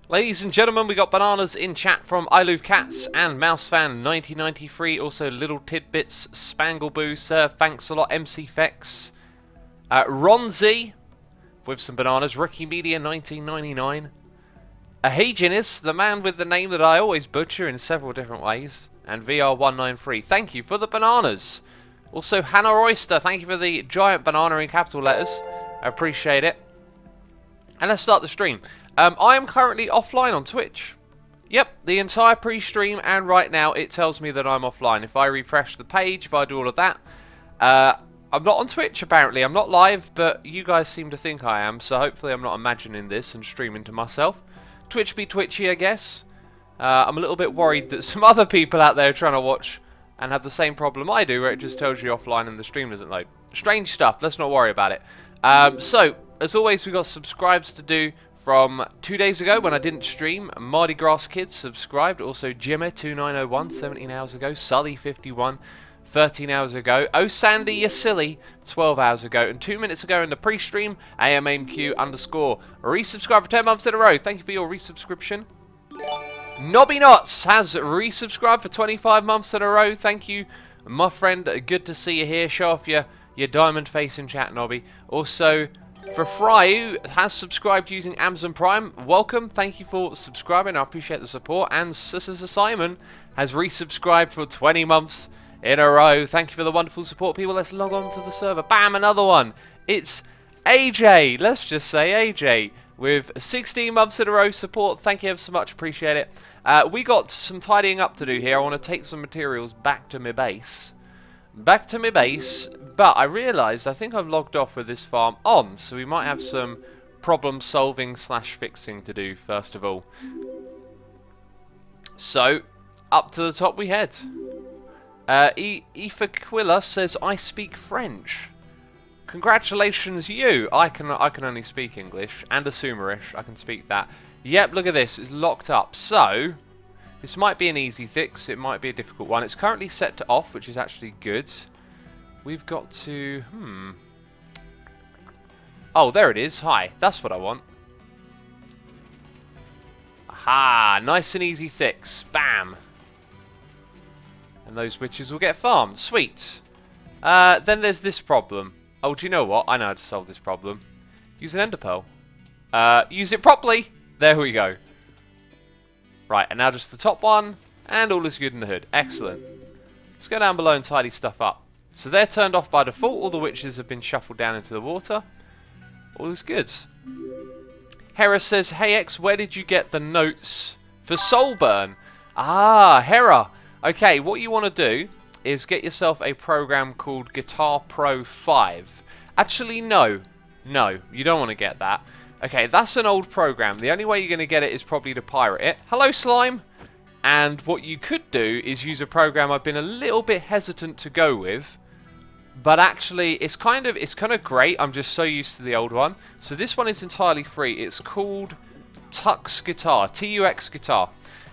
Ladies and gentlemen, we got bananas in chat from I Love Cats and MouseFan1993. Also, Little Tidbits, Spangleboo, Sir, thanks a lot, MC Fex, Ronzi with some bananas, Ricky Media 1999, Ahagenis, the man with the name that I always butcher in several different ways, and VR193. Thank you for the bananas. Also, Hannah Oyster, thank you for the giant banana in capital letters. I appreciate it. And let's start the stream. I am currently offline on Twitch. Yep, the entire pre-stream, and right now it tells me that I'm offline. If I refresh the page, if I do all of that, I'm not on Twitch apparently. I'm not live, but you guys seem to think I am, so hopefully I'm not imagining this and streaming to myself. Twitch be twitchy, I guess. I'm a little bit worried that some other people out there are trying to watch and have the same problem I do, where it just tells you offline and the stream doesn't load. Strange stuff, let's not worry about it. So, as always, we got subscribes to do. From 2 days ago when I didn't stream, Mardi Gras Kids subscribed. Also Jimmer2901, 17 hours ago. Sully51, 13 hours ago. Oh Sandy, you silly, 12 hours ago. And 2 minutes ago in the pre-stream, AMAMQ _ resubscribed for 10 months in a row. Thank you for your resubscription. Nobby Knots has resubscribed for 25 months in a row. Thank you, my friend. Good to see you here. Show off your diamond face in chat, Nobby. Also, for Fry, who has subscribed using Amazon Prime, welcome. Thank you for subscribing. I appreciate the support. And Sister Simon has resubscribed for 20 months in a row. Thank you for the wonderful support, people. Let's log on to the server. Bam, another one. It's AJ. Let's just say AJ with 16 months in a row support. Thank you ever so much. Appreciate it. We got some tidying up to do here. I want to take some materials back to my base. But I realised I think I've logged off with this farm on, so we might have some problem solving / fixing to do first of all. So, up to the top we head. Ifaquilla says, I speak French. Congratulations you! I can only speak English and Asumerish, I can speak that. Yep, look at this, it's locked up. So, this might be an easy fix, it might be a difficult one. It's currently set to off, which is actually good. We've got to... Oh, there it is. Hi. That's what I want. Aha! Nice and easy fix. Bam! And those witches will get farmed. Sweet. Then there's this problem. Oh, do you know what? I know how to solve this problem. Use an ender pearl. Use it properly! There we go. Right, and now just the top one, and all is good in the hood. Excellent. Let's go down below and tidy stuff up. So they're turned off by default. All the witches have been shuffled down into the water. All is good. Hera says, hey X, where did you get the notes for Soulburn? Ah, Hera. Okay, what you want to do is get yourself a program called Guitar Pro 5. Actually, no. No, you don't want to get that. Okay, that's an old program. The only way you're going to get it is probably to pirate it. Hello, Slime. And what you could do is use a program I've been a little bit hesitant to go with. But actually, it's kind of great. I'm just so used to the old one. So this one is entirely free. It's called Tux Guitar, TUX Guitar.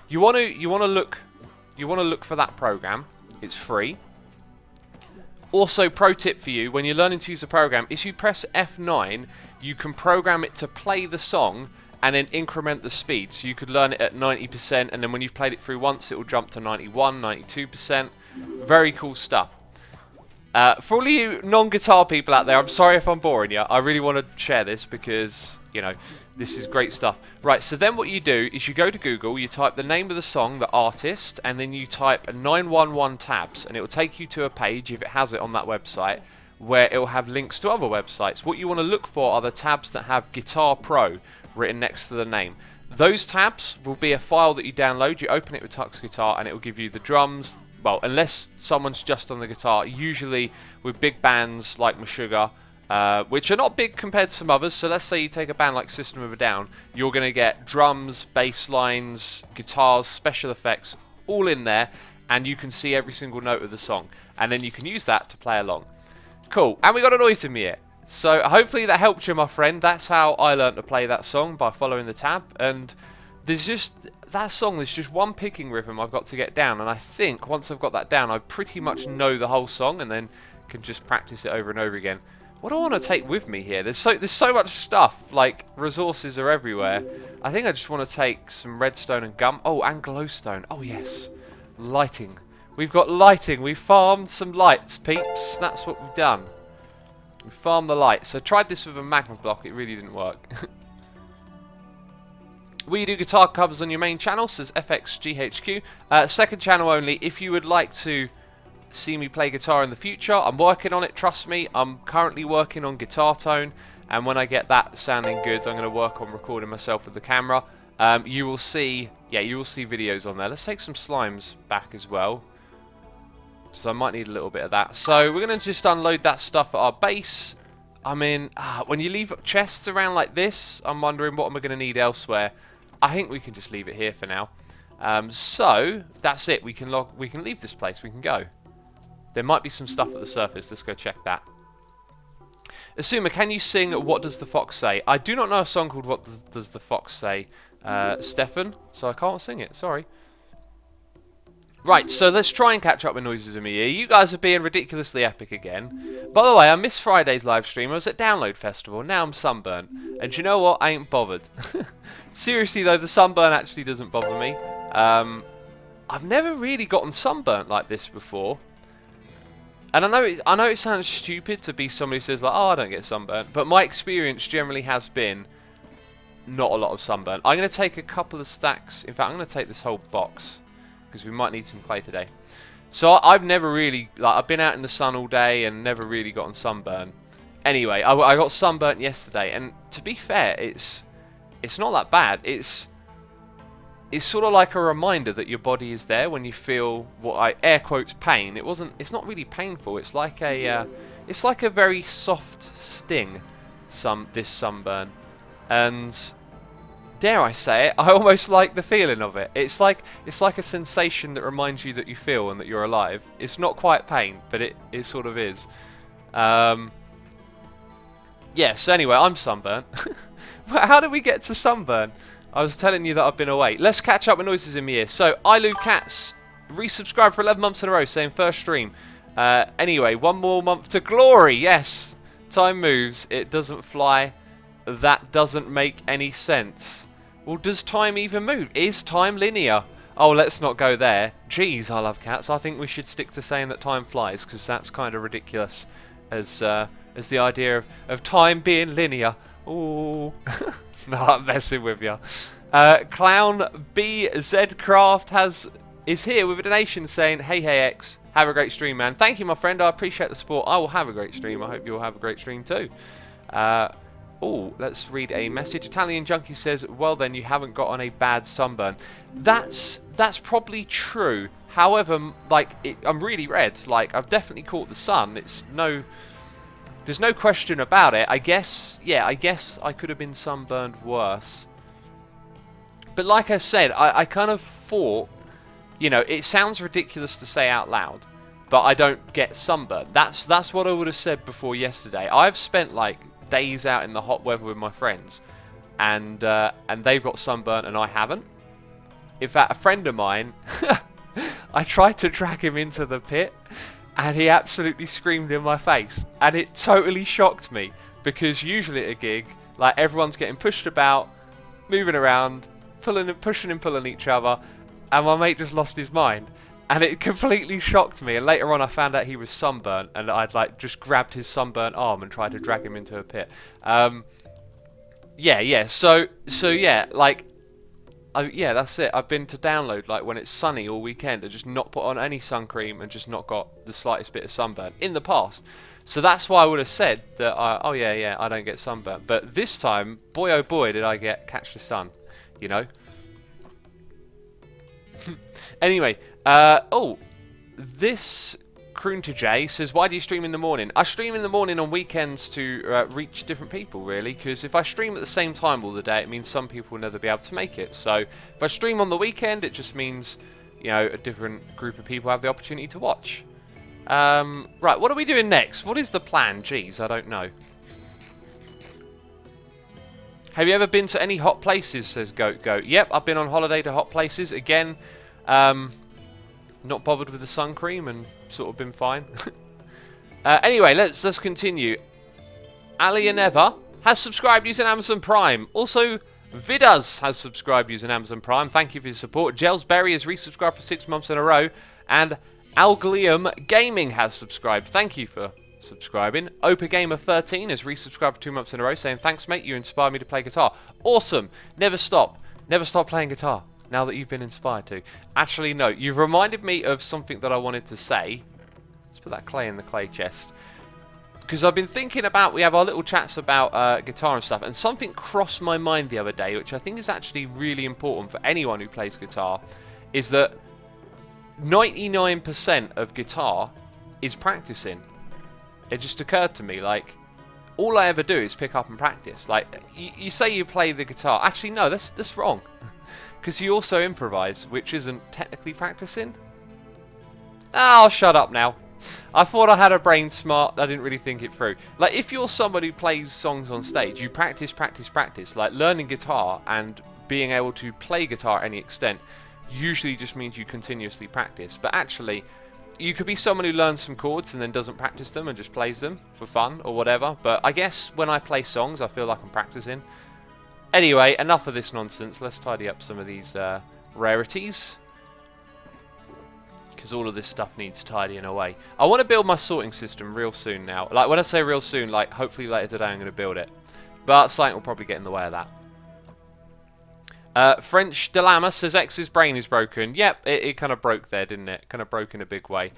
You want to look for that program. It's free. Also, pro tip for you: when you're learning to use a program, if you press F9, you can program it to play the song and then increment the speed. So you could learn it at 90%, and then when you've played it through once, it will jump to 91, 92%. Very cool stuff. For all of you non-guitar people out there, I'm sorry if I'm boring you. I really want to share this because, you know, this is great stuff. Right, so then what you do is you go to Google, you type the name of the song, the artist, and then you type 911 tabs, and it will take you to a page, if it has it on that website, where it will have links to other websites. What you want to look for are the tabs that have Guitar Pro written next to the name. Those tabs will be a file that you download, you open it with Tux Guitar, and it will give you the drums. Well, unless someone's just on the guitar, usually with big bands like Meshuggah, which are not big compared to some others. So let's say you take a band like System of a Down, you're going to get drums, bass lines, guitars, special effects, all in there, and you can see every single note of the song. And then you can use that to play along. Cool. And we got a noise in me here. So hopefully that helped you, my friend. That's how I learned to play that song, by following the tab. And there's just... that song, there's just one picking rhythm I've got to get down, and I think once I've got that down, I pretty much know the whole song, and then can just practice it over and over again. What do I want to take with me here? There's so much stuff, like resources are everywhere. I think I just want to take some redstone and gum. Oh, and glowstone. Oh, yes. Lighting. We've got lighting. We farmed some lights, peeps. That's what we've done. We farmed the lights. So I tried this with a magma block. It really didn't work. We do guitar covers on your main channel, says FXGHQ. Second channel only. If you would like to see me play guitar in the future, I'm working on it, trust me. I'm currently working on guitar tone, and when I get that sounding good, I'm going to work on recording myself with the camera. You will see, you will see videos on there. Let's take some slimes back as well, so I might need a little bit of that. So we're going to just unload that stuff at our base. I mean, when you leave chests around like this, I'm wondering what am I going to need elsewhere. I think we can just leave it here for now. So that's it. We can leave this place. We can go. There might be some stuff at the surface. Let's go check that. Asuma, can you sing What Does the Fox Say? I do not know a song called What Does the Fox Say, Stefan, so I can't sing it. Sorry. Right, so let's try and catch up with Noises in My Ear. You guys are being ridiculously epic again. By the way, I missed Friday's live stream. I was at Download Festival. Now I'm sunburnt. And do you know what? I ain't bothered. Seriously, though, the sunburn actually doesn't bother me. I've never really gotten sunburnt like this before. And I know it sounds stupid to be somebody who says, like, oh, I don't get sunburnt. But my experience generally has been not a lot of sunburn. I'm going to take a couple of stacks. In fact, I'm going to take this whole box, because we might need some clay today. So I've never really, like, I've been out in the sun all day and never really gotten sunburn. Anyway, I got sunburnt yesterday, and to be fair, it's not that bad. It's sort of like a reminder that your body is there when you feel what I air quotes pain. It's not really painful. It's like a very soft sting. This sunburn, and dare I say it, I almost like the feeling of it. It's like a sensation that reminds you that you feel and that you're alive. It's not quite pain, but it sort of is. Yeah, so anyway, I'm sunburnt. How did we get to sunburn? I was telling you that I've been away. Let's catch up with Noises in My Ear. So, iLouCats resubscribed for 11 months in a row, saying first stream. Anyway, one more month to glory. Yes, time moves. It doesn't fly. That doesn't make any sense. Well, does time even move? Is time linear? Oh, let's not go there. Jeez, I love cats. I think we should stick to saying that time flies, because that's kind of ridiculous as the idea of time being linear. Ooh. No, I'm messing with you. Clown BZcraft is here with a donation saying, hey X, have a great stream, man. Thank you, my friend. I appreciate the support. I will have a great stream. I hope you'll have a great stream too. Oh, let's read a message. Italian Junkie says, well then, you haven't got on a bad sunburn. That's probably true. However, like, I'm really red. Like, I've definitely caught the sun. There's no question about it. I guess I could have been sunburned worse. But like I said, I kind of thought, you know, it sounds ridiculous to say out loud, but I don't get sunburned. That's what I would have said before yesterday. I've spent like days out in the hot weather with my friends, and they've got sunburnt and I haven't. In fact, a friend of mine, I tried to drag him into the pit, and he absolutely screamed in my face, and it totally shocked me, because usually at a gig, like, everyone's getting pushed about, moving around, pushing and pulling each other, and my mate just lost his mind, and it completely shocked me. And later on I found out he was sunburnt, and I'd like just grabbed his sunburnt arm and tried to drag him into a pit. So yeah, like, yeah, that's it. I've been to Download like when it's sunny all weekend and just not put on any sun cream and just not got the slightest bit of sunburn in the past. So that's why I would have said that, oh yeah, I don't get sunburn. But this time, boy oh boy, did I catch the sun, you know. Anyway, this Kroonta J says, why do you stream in the morning? I stream in the morning on weekends to reach different people, really, because if I stream at the same time all the day, it means some people will never be able to make it. So if I stream on the weekend, it just means, you know, a different group of people have the opportunity to watch. Right, what are we doing next? What is the plan? Jeez, I don't know. Have you ever been to any hot places, says Goat Goat. Yep, I've been on holiday to hot places. Again, not bothered with the sun cream and sort of been fine. Anyway, let's continue. Alianeva has subscribed using Amazon Prime. Also, Vidas has subscribed using Amazon Prime. Thank you for your support. Gelsberry has resubscribed for 6 months in a row. And Alglium Gaming has subscribed. Thank you for subscribing. OpaGamer13 has resubscribed for 2 months in a row, saying, thanks, mate. You inspire me to play guitar. Awesome. Never stop. Never stop playing guitar. Now that you've been inspired to. Actually, no. You've reminded me of something that I wanted to say. Let's put that clay in the clay chest. Because I've been thinking about, we have our little chats about guitar and stuff, and something crossed my mind the other day, which I think is actually really important for anyone who plays guitar, is that 99% of guitar is practicing. It just occurred to me, like, all I ever do is pick up and practice. Like, you say you play the guitar. Actually, no, that's wrong. Because you also improvise, which isn't technically practicing. Oh, shut up now. I thought I had a brain smart. I didn't really think it through. Like, if you're somebody who plays songs on stage, you practice, practice, practice. Like, learning guitar and being able to play guitar at any extent usually just means you continuously practice. But actually, you could be someone who learns some chords and then doesn't practice them and just plays them for fun or whatever. But I guess when I play songs, I feel like I'm practicing. Anyway, enough of this nonsense. Let's tidy up some of these rarities. Because all of this stuff needs tidying away. I want to build my sorting system real soon now. Like, when I say real soon, like, hopefully later today I'm going to build it. But something will probably get in the way of that. French Delama says X's brain is broken. Yep, it kind of broke there, didn't it? Kind of broke in a big way.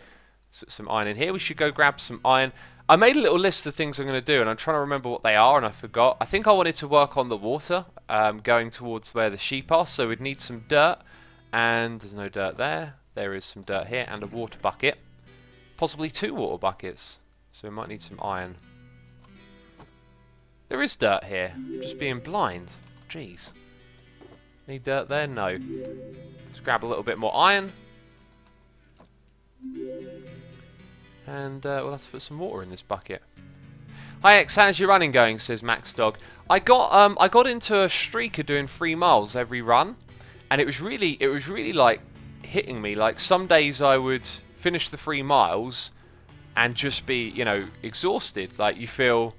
Let's put some iron in here. We should go grab some iron. I made a little list of things I'm going to do, and I'm trying to remember what they are, and I forgot. I think I wanted to work on the water, going towards where the sheep are, so we'd need some dirt. And there's no dirt there. There is some dirt here and a water bucket. Possibly 2 water buckets. So we might need some iron. There is dirt here. I'm just being blind. Jeez. Any dirt there? No. Let's grab a little bit more iron. And we'll have to put some water in this bucket. Hi X, how's your running going? Says Max Dog. I got into a streak of doing 3 miles every run. And it was really like hitting me. Like, some days I would finish the 3 miles and just be, you know, exhausted. Like, you feel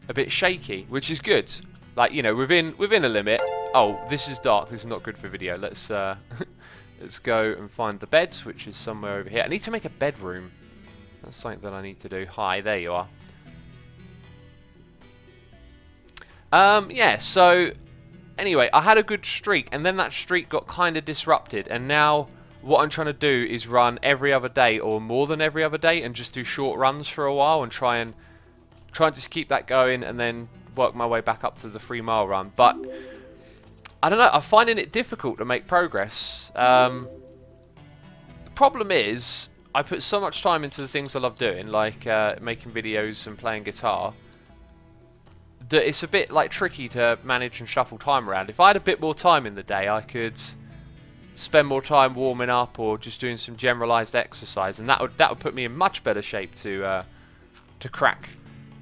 a bit shaky, which is good. Like, you know, within a limit. Oh, this is dark. This is not good for video. Let's let's go and find the bed, which is somewhere over here. I need to make a bedroom. That's something that I need to do. Hi, there you are. Yeah, so anyway, I had a good streak, and then that streak got kind of disrupted, and now what I'm trying to do is run every other day or more than every other day and just do short runs for a while and try and just keep that going and then work my way back up to the 3 mile run. But I don't know, I'm finding it difficult to make progress. The problem is I put so much time into the things I love doing, like making videos and playing guitar, that it's a bit like tricky to manage and shuffle time around. If I had a bit more time in the day, I could spend more time warming up or just doing some generalized exercise, and that would put me in much better shape to crack,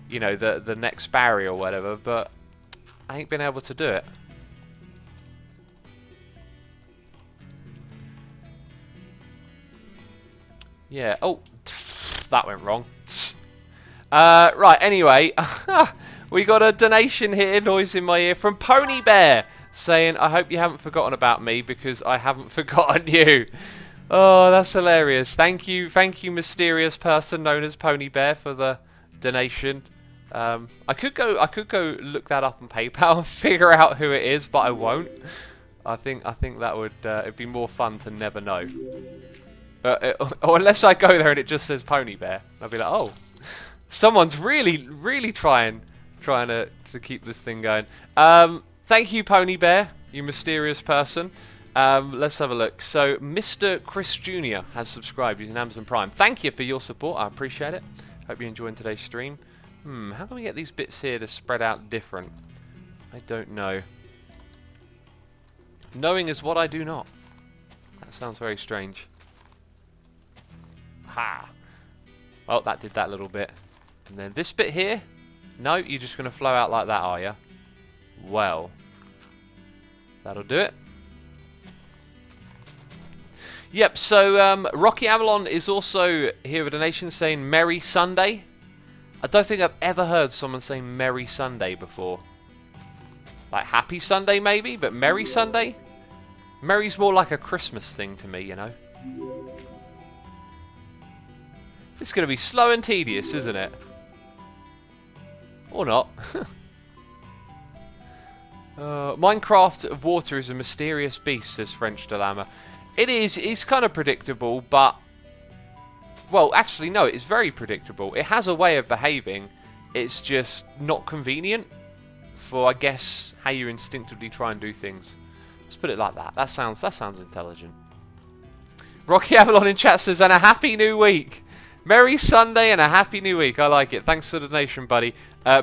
you know, the next barrier or whatever. But I ain't been able to do it. Yeah. Oh, that went wrong. Right. Anyway, we got a donation here, noise in my ear, from Pony Bear, saying, I hope you haven't forgotten about me, because I haven't forgotten you. Oh, that's hilarious. Thank you, mysterious person known as Pony Bear, for the donation. I could go look that up on PayPal and figure out who it is, but I won't. I think that would it'd be more fun to never know. Or unless I go there and it just says Pony Bear, I'll be like, oh, someone's really trying to keep this thing going. Thank you, Pony Bear, you mysterious person. Let's have a look. So, Mr. Chris Jr. has subscribed using Amazon Prime. Thank you for your support. I appreciate it. Hope you're enjoying today's stream. How can we get these bits here to spread out different? I don't know. Knowing is what I do not. That sounds very strange. Ha! Well, that did that little bit. And then this bit here? No, you're just going to flow out like that, are you? Well, that'll do it. Yep, so Rocky Avalon is also here with a donation saying Merry Sunday. I don't think I've ever heard someone say Merry Sunday before. Like Happy Sunday maybe, but Merry Sunday? Merry's more like a Christmas thing to me, you know. It's going to be slow and tedious, isn't it? Or not. Minecraft of water is a mysterious beast, says French Dilemma. It is. It's kind of predictable, but... Well, actually, no, it's very predictable. It has a way of behaving. It's just not convenient for, I guess, how you instinctively try and do things. Let's put it like that. That sounds intelligent. Rocky Avalon in chat says, and a happy new week. Merry Sunday and a happy new week. I like it. Thanks for the donation, buddy.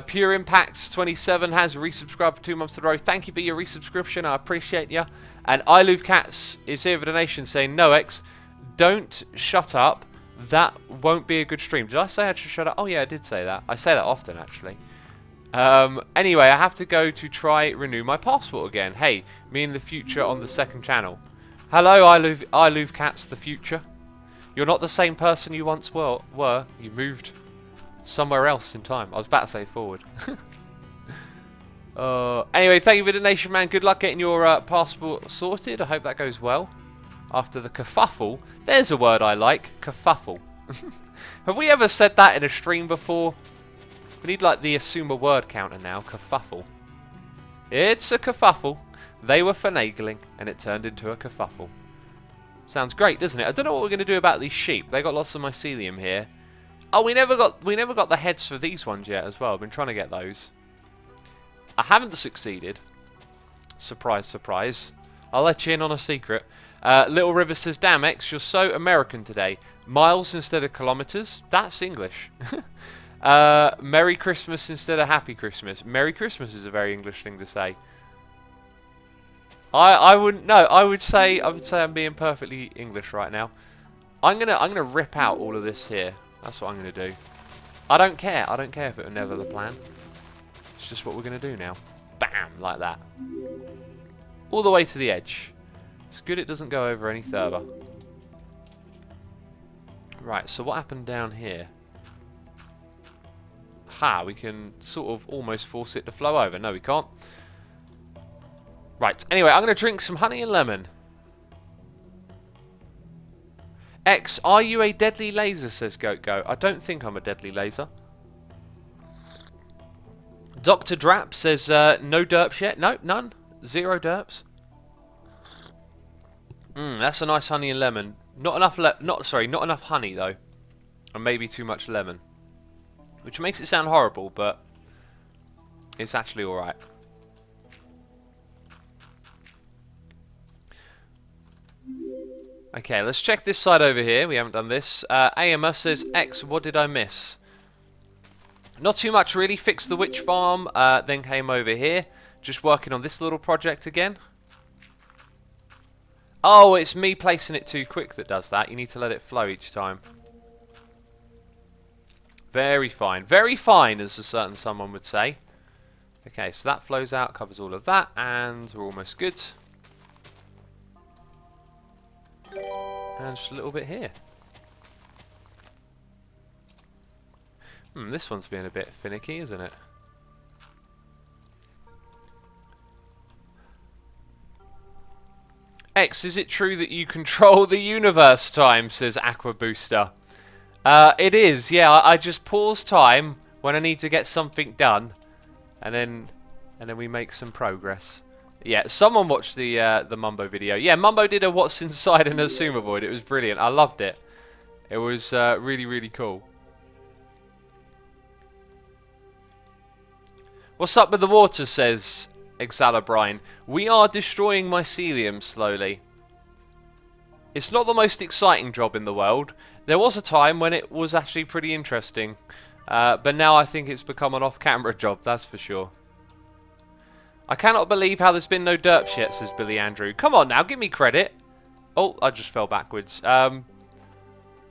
Pure Impacts 27 has resubscribed for 2 months in a row. Thank you for your resubscription. I appreciate you. And I Love Cats is here with a donation saying, no X, don't shut up. That won't be a good stream. Did I say I should shut up? Oh yeah, I did say that. I say that often actually. Anyway, I have to go to try renew my passport again. Hey, me in the future on the second channel. Hello, I Love Cats the future. You're not the same person you once were. You moved somewhere else in time. I was about to say forward. Anyway, thank you for the donation, man. Good luck getting your passport sorted. I hope that goes well. After the kerfuffle. There's a word I like. Kerfuffle. Have we ever said that in a stream before? We need like the assume a word counter now. Kerfuffle. It's a kerfuffle. They were finagling and it turned into a kerfuffle. Sounds great, doesn't it? I don't know what we're going to do about these sheep. They got lots of mycelium here. Oh, we never got the heads for these ones yet as well. I've been trying to get those. I haven't succeeded. Surprise, surprise. I'll let you in on a secret. Little River says, damn X, you're so American today. Miles instead of kilometers. That's English. Merry Christmas instead of Happy Christmas. Merry Christmas is a very English thing to say. I wouldn't know. I would say I'm being perfectly English right now. I'm gonna rip out all of this here. That's what I'm gonna do. I don't care. I don't care if it was never the plan. It's just what we're gonna do now. Bam, like that. All the way to the edge. It's good it doesn't go over any further. Right. So what happened down here? Ha! We can sort of almost force it to flow over. No, we can't. Right, anyway, I'm going to drink some honey and lemon. X, are you a deadly laser, says Goat Go. I don't think I'm a deadly laser. Dr. Drap says, no derps yet. No, none. 0 derps. That's a nice honey and lemon. Not enough not enough honey, though. And maybe too much lemon. Which makes it sound horrible, but it's actually alright. Okay, let's check this side over here. We haven't done this. AMS says, X, what did I miss? Not too much, really. Fixed the witch farm, then came over here. Just working on this little project again. Oh, it's me placing it too quick that does that. You need to let it flow each time. Very fine. Very fine, as a certain someone would say. Okay, so that flows out, covers all of that, and we're almost good. And just a little bit here. This one's being a bit finicky, isn't it? X, is it true that you control the universe time, says Aqua Booster. It is, yeah. I just pause time when I need to get something done, and then we make some progress. Yeah, someone watched the Mumbo video. Yeah, Mumbo did a what's inside an Assumovoid. It was brilliant. I loved it. It was really, really cool. What's up with the water, says Exalabrine. We are destroying Mycelium slowly. It's not the most exciting job in the world. There was a time when it was actually pretty interesting. But now I think it's become an off-camera job, that's for sure. I cannot believe how there's been no derps yet, says Billy Andrew. Come on now, give me credit. Oh, I just fell backwards.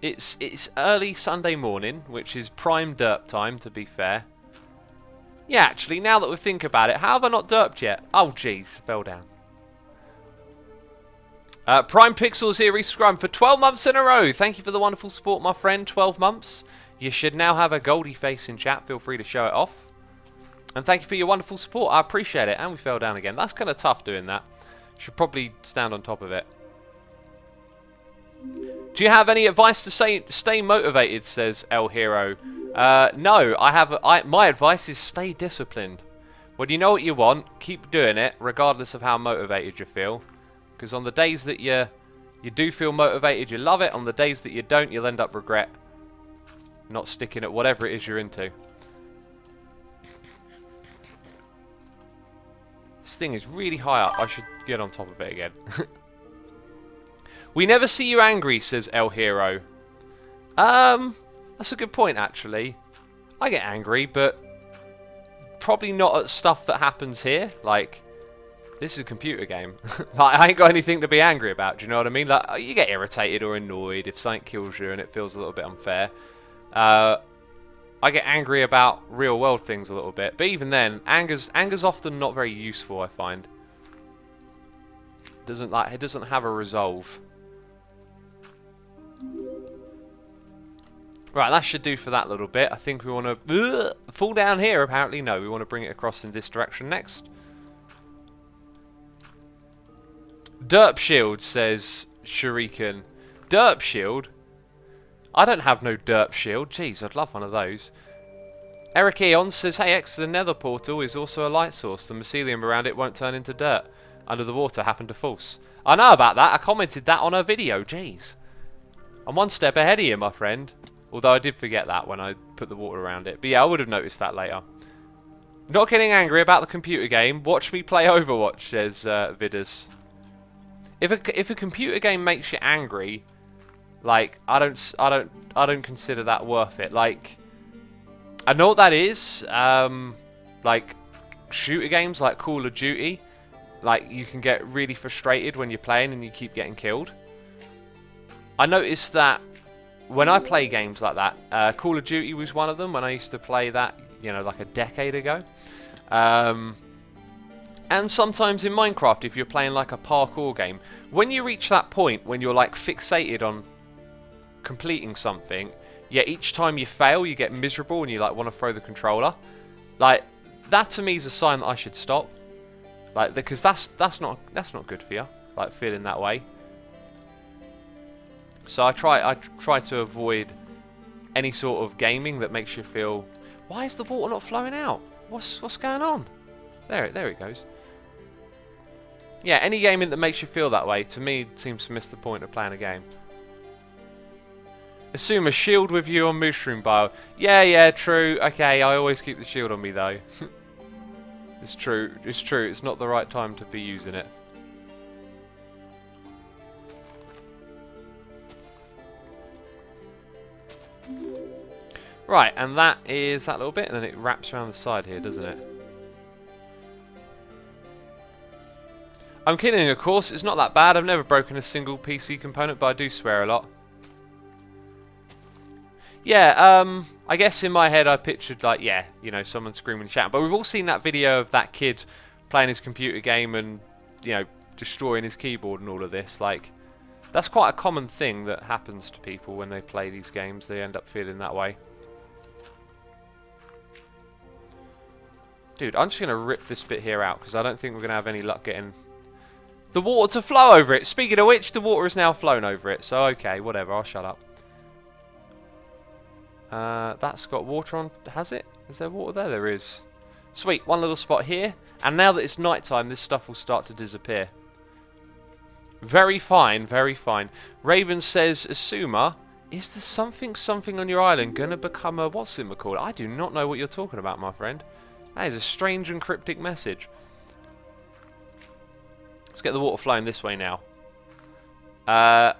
It's early Sunday morning, which is prime derp time, to be fair. Yeah, actually, now that we think about it, how have I not derped yet? Oh, jeez, fell down. Prime Pixels here, resubscribed for 12 months in a row. Thank you for the wonderful support, my friend. 12 months. You should now have a Goldie face in chat. Feel free to show it off. And thank you for your wonderful support. I appreciate it. And we fell down again. That's kind of tough doing that. Should probably stand on top of it. Do you have any advice to stay motivated, says El Hero? No, my advice is stay disciplined. When you know what you want, keep doing it, regardless of how motivated you feel. Because on the days that you do feel motivated, you love it. On the days that you don't, you'll end up regret not sticking at whatever it is you're into. This thing is really high up. I should get on top of it again. We never see you angry, says El Hero. That's a good point, actually. I get angry, but probably not at stuff that happens here. Like, this is a computer game. Like, I ain't got anything to be angry about, do you know what I mean? Like, you get irritated or annoyed if something kills you and it feels a little bit unfair. I get angry about real world things a little bit, but even then, anger's often not very useful, I find. It doesn't have a resolve. Right, that should do for that little bit. I think we want to fall down here, apparently. No, we want to bring it across in this direction next. Derp shield, says Shuriken. Derp shield? I don't have no derp shield. Jeez, I'd love one of those. Eric Eon says, hey X, the nether portal is also a light source. The mycelium around it won't turn into dirt. Under the water happened to false. I know about that. I commented that on a video. Jeez. I'm one step ahead of you, my friend. Although I did forget that when I put the water around it. But yeah, I would have noticed that later. Not getting angry about the computer game. Watch me play Overwatch, says Vidus. If a computer game makes you angry, like I don't consider that worth it. Like, I know what that is. Like shooter games like Call of Duty, like you can get really frustrated when you're playing and you keep getting killed. I noticed that when I play games like that, Call of Duty was one of them when I used to play that, you know, like a decade ago. And sometimes in Minecraft, if you're playing like a parkour game, when you reach that point when you're like fixated on completing something, yeah, each time you fail, you get miserable and you like want to throw the controller. Like that to me is a sign that I should stop. Like because that's not good for you. Like feeling that way. So I try to avoid any sort of gaming that makes you feel. Why is the water not flowing out? What's going on? There it goes. Yeah, any gaming that makes you feel that way, to me, seems to miss the point of playing a game. Assume a shield with you on Mushroom Bio. Yeah, true. Okay, I always keep the shield on me, though. It's true. It's not the right time to be using it. Right, and that is that little bit, and then it wraps around the side here, doesn't it? I'm kidding, of course. It's not that bad. I've never broken a single PC component, but I do swear a lot. Yeah, I guess in my head I pictured, like, yeah, you know, someone screaming and shouting. But we've all seen that video of that kid playing his computer game and, you know, destroying his keyboard and all of this. Like, that's quite a common thing that happens to people when they play these games. They end up feeling that way. Dude, I'm just going to rip this bit here out because I don't think we're going to have any luck getting the water to flow over it. Speaking of which, the water has now flown over it. So, okay, whatever. I'll shut up. That's got water on. Has it? Is there water there? There is. Sweet. One little spot here. And now that it's nighttime, this stuff will start to disappear. Very fine. Very fine. Raven says, Asuma, is there something on your island going to become a... What's it called? I do not know what you're talking about, my friend. That is a strange and cryptic message. Let's get the water flowing this way now.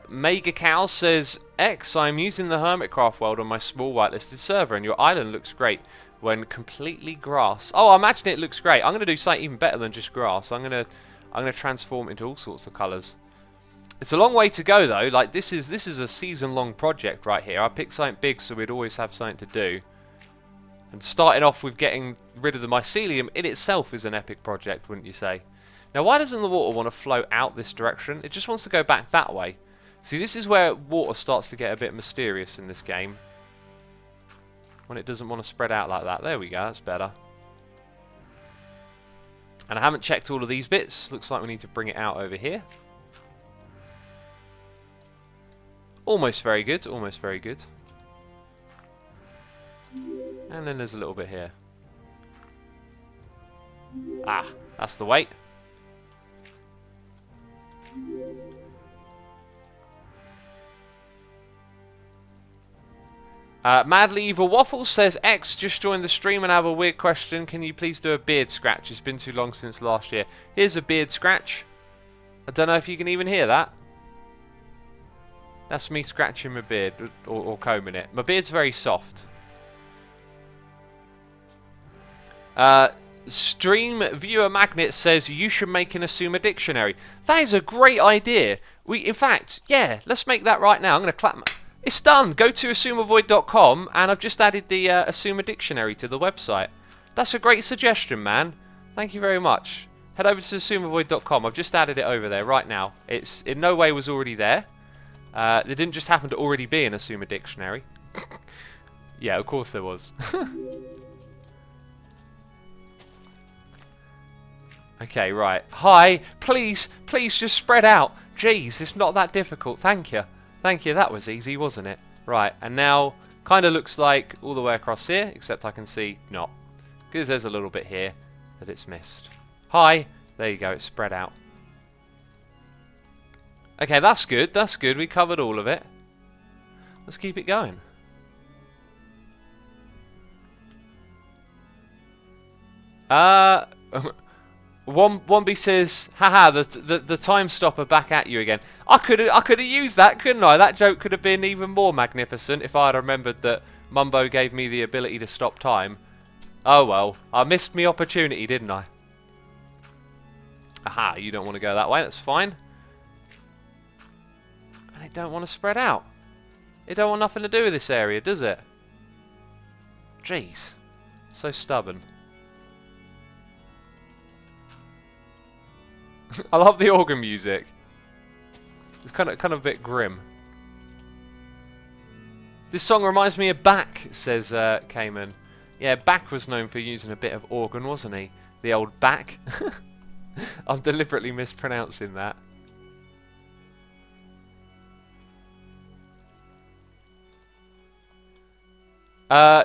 Mega Cow says, X, I'm using the Hermitcraft world on my small whitelisted server and your island looks great when completely grass. Oh, I imagine it looks great. I'm going to do something even better than just grass. I'm going to transform into all sorts of colours. It's a long way to go though. Like this is a season-long project right here. I picked something big so we'd always have something to do. And starting off with getting rid of the mycelium in itself is an epic project, wouldn't you say? Now, why doesn't the water want to flow out this direction? It just wants to go back that way. See, this is where water starts to get a bit mysterious in this game. When it doesn't want to spread out like that. There we go, that's better. And I haven't checked all of these bits. Looks like we need to bring it out over here. Almost very good, almost very good. And then there's a little bit here. Ah, that's the weight. Madly Evil Waffles says, X, just joined the stream and have a weird question. Can you please do a beard scratch? It's been too long since last year. Here's a beard scratch. I don't know if you can even hear that. That's me scratching my beard or combing it. My beard's very soft. Stream Viewer Magnet says you should make an Assumer dictionary. That is a great idea. In fact, yeah, let's make that right now. I'm going to clap. It's done. Go to assumervoid.com and I've just added the Assumer dictionary to the website. That's a great suggestion, man. Thank you very much. Head over to assumervoid.com. I've just added it over there right now. It's in no way was already there. There didn't just happen to already be an Assumer dictionary. Yeah, of course there was. Okay, right. Hi, please just spread out. Jeez, it's not that difficult. Thank you. Thank you, that was easy, wasn't it? Right, and now, kind of looks like all the way across here, except I can see not. Because there's a little bit here that it's missed. Hi, there you go, it's spread out. Okay, that's good, that's good. We covered all of it. Let's keep it going. Womby says, haha, the time stopper back at you again. I could have used that, couldn't I? That joke could have been even more magnificent if I had remembered that Mumbo gave me the ability to stop time. Oh well, I missed my opportunity, didn't I? Aha, you don't want to go that way, that's fine. And it don't want to spread out. It don't want nothing to do with this area, does it? Jeez, so stubborn. I love the organ music. It's kind of a bit grim. This song reminds me of Bach, says Cayman. Yeah, Bach was known for using a bit of organ, wasn't he? The old Bach. I'm deliberately mispronouncing that.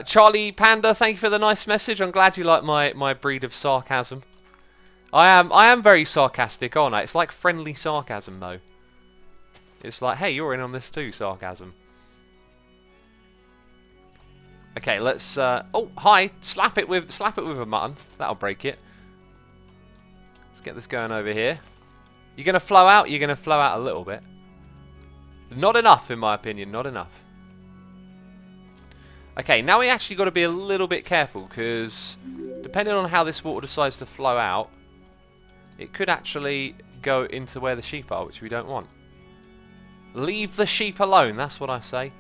Charlie Panda, thank you for the nice message. I'm glad you like my breed of sarcasm. I am very sarcastic, aren't I? It's like friendly sarcasm, though. It's like, hey, you're in on this too, sarcasm. Okay, let's. Oh, hi! Slap it with a mutton. That'll break it. Let's get this going over here. You're gonna flow out. You're gonna flow out a little bit. Not enough, in my opinion. Not enough. Okay, now we actually got to be a little bit careful because depending on how this water decides to flow out, it could actually go into where the sheep are, which we don't want. Leave the sheep alone, that's what I say.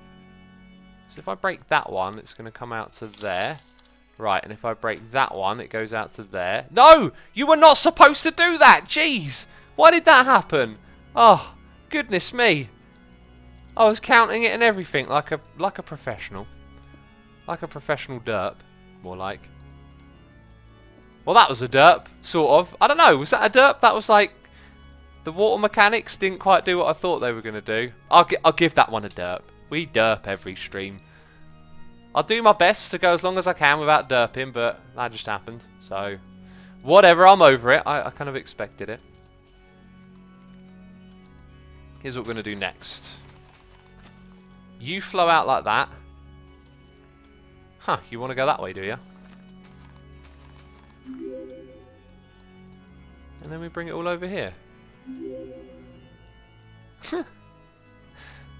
So if I break that one, it's going to come out to there. Right, and if I break that one, it goes out to there. No! You were not supposed to do that! Jeez! Why did that happen? Oh, goodness me. I was counting it and everything like a professional. Like a professional derp, more like. Well, that was a derp, sort of. I don't know, was that a derp? That was like... The water mechanics didn't quite do what I thought they were going to do. I'll give that one a derp. We derp every stream. I'll do my best to go as long as I can without derping, but that just happened. So, whatever, I'm over it. I kind of expected it. Here's what we're going to do next. You flow out like that. Huh, you want to go that way, do you? And then we bring it all over here.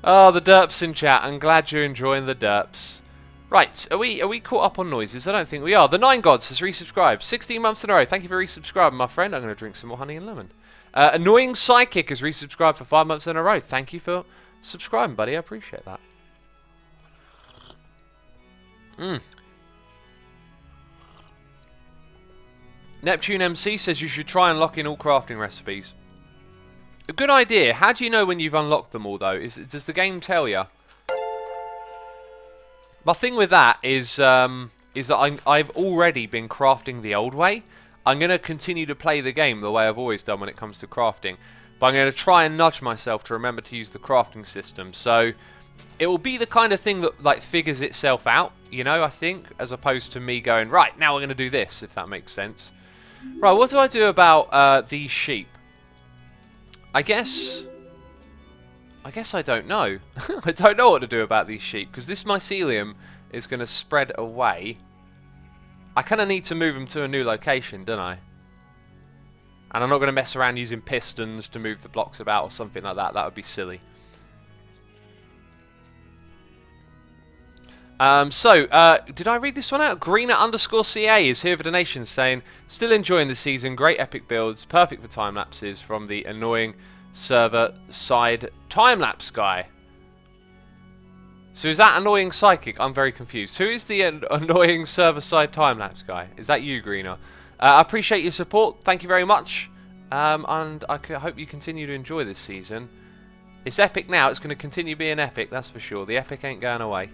Oh, the derps in chat. I'm glad you're enjoying the derps. Right, are we caught up on noises? I don't think we are. The Nine Gods has resubscribed. 16 months in a row. Thank you for resubscribing, my friend. I'm going to drink some more honey and lemon. Annoying Psychic has resubscribed for 5 months in a row. Thank you for subscribing, buddy. I appreciate that. Neptune MC says you should try and lock in all crafting recipes. A good idea. How do you know when you've unlocked them all, though? Does the game tell you? My thing with that is that I've already been crafting the old way. I'm going to continue to play the game the way I've always done when it comes to crafting. But I'm going to try and nudge myself to remember to use the crafting system. So it will be the kind of thing that like figures itself out, you know, I think, as opposed to me going, right, now we're going to do this, if that makes sense. Right, what do I do about these sheep? I guess I don't know. I don't know what to do about these sheep, because this mycelium is going to spread away. I kind of need to move them to a new location, don't I? And I'm not going to mess around using pistons to move the blocks about or something like that. That would be silly. Did I read this one out? Greener_CA is here with a donation saying, still enjoying the season, great epic builds, perfect for time lapses from the annoying server side time lapse guy. So is that annoying psychic? I'm very confused. Who is the annoying server side time lapse guy? Is that you, Greener? I appreciate your support. Thank you very much. And I hope you continue to enjoy this season. It's epic now. It's going to continue being epic, that's for sure. The epic ain't going away.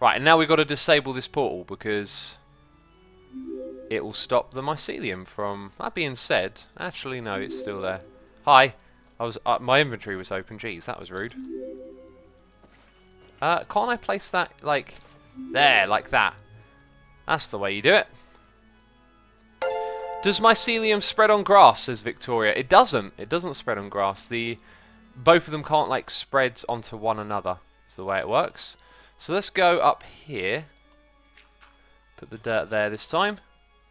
Right, and now we've got to disable this portal because it will stop the mycelium from... That being said, actually no, it's still there. Hi. My inventory was open. Jeez, that was rude. Can't I place that, like, there, like that? That's the way you do it. Does mycelium spread on grass, says Victoria? It doesn't. It doesn't spread on grass. Both of them can't, like, spread onto one another. That's the way it works. So let's go up here. Put the dirt there this time.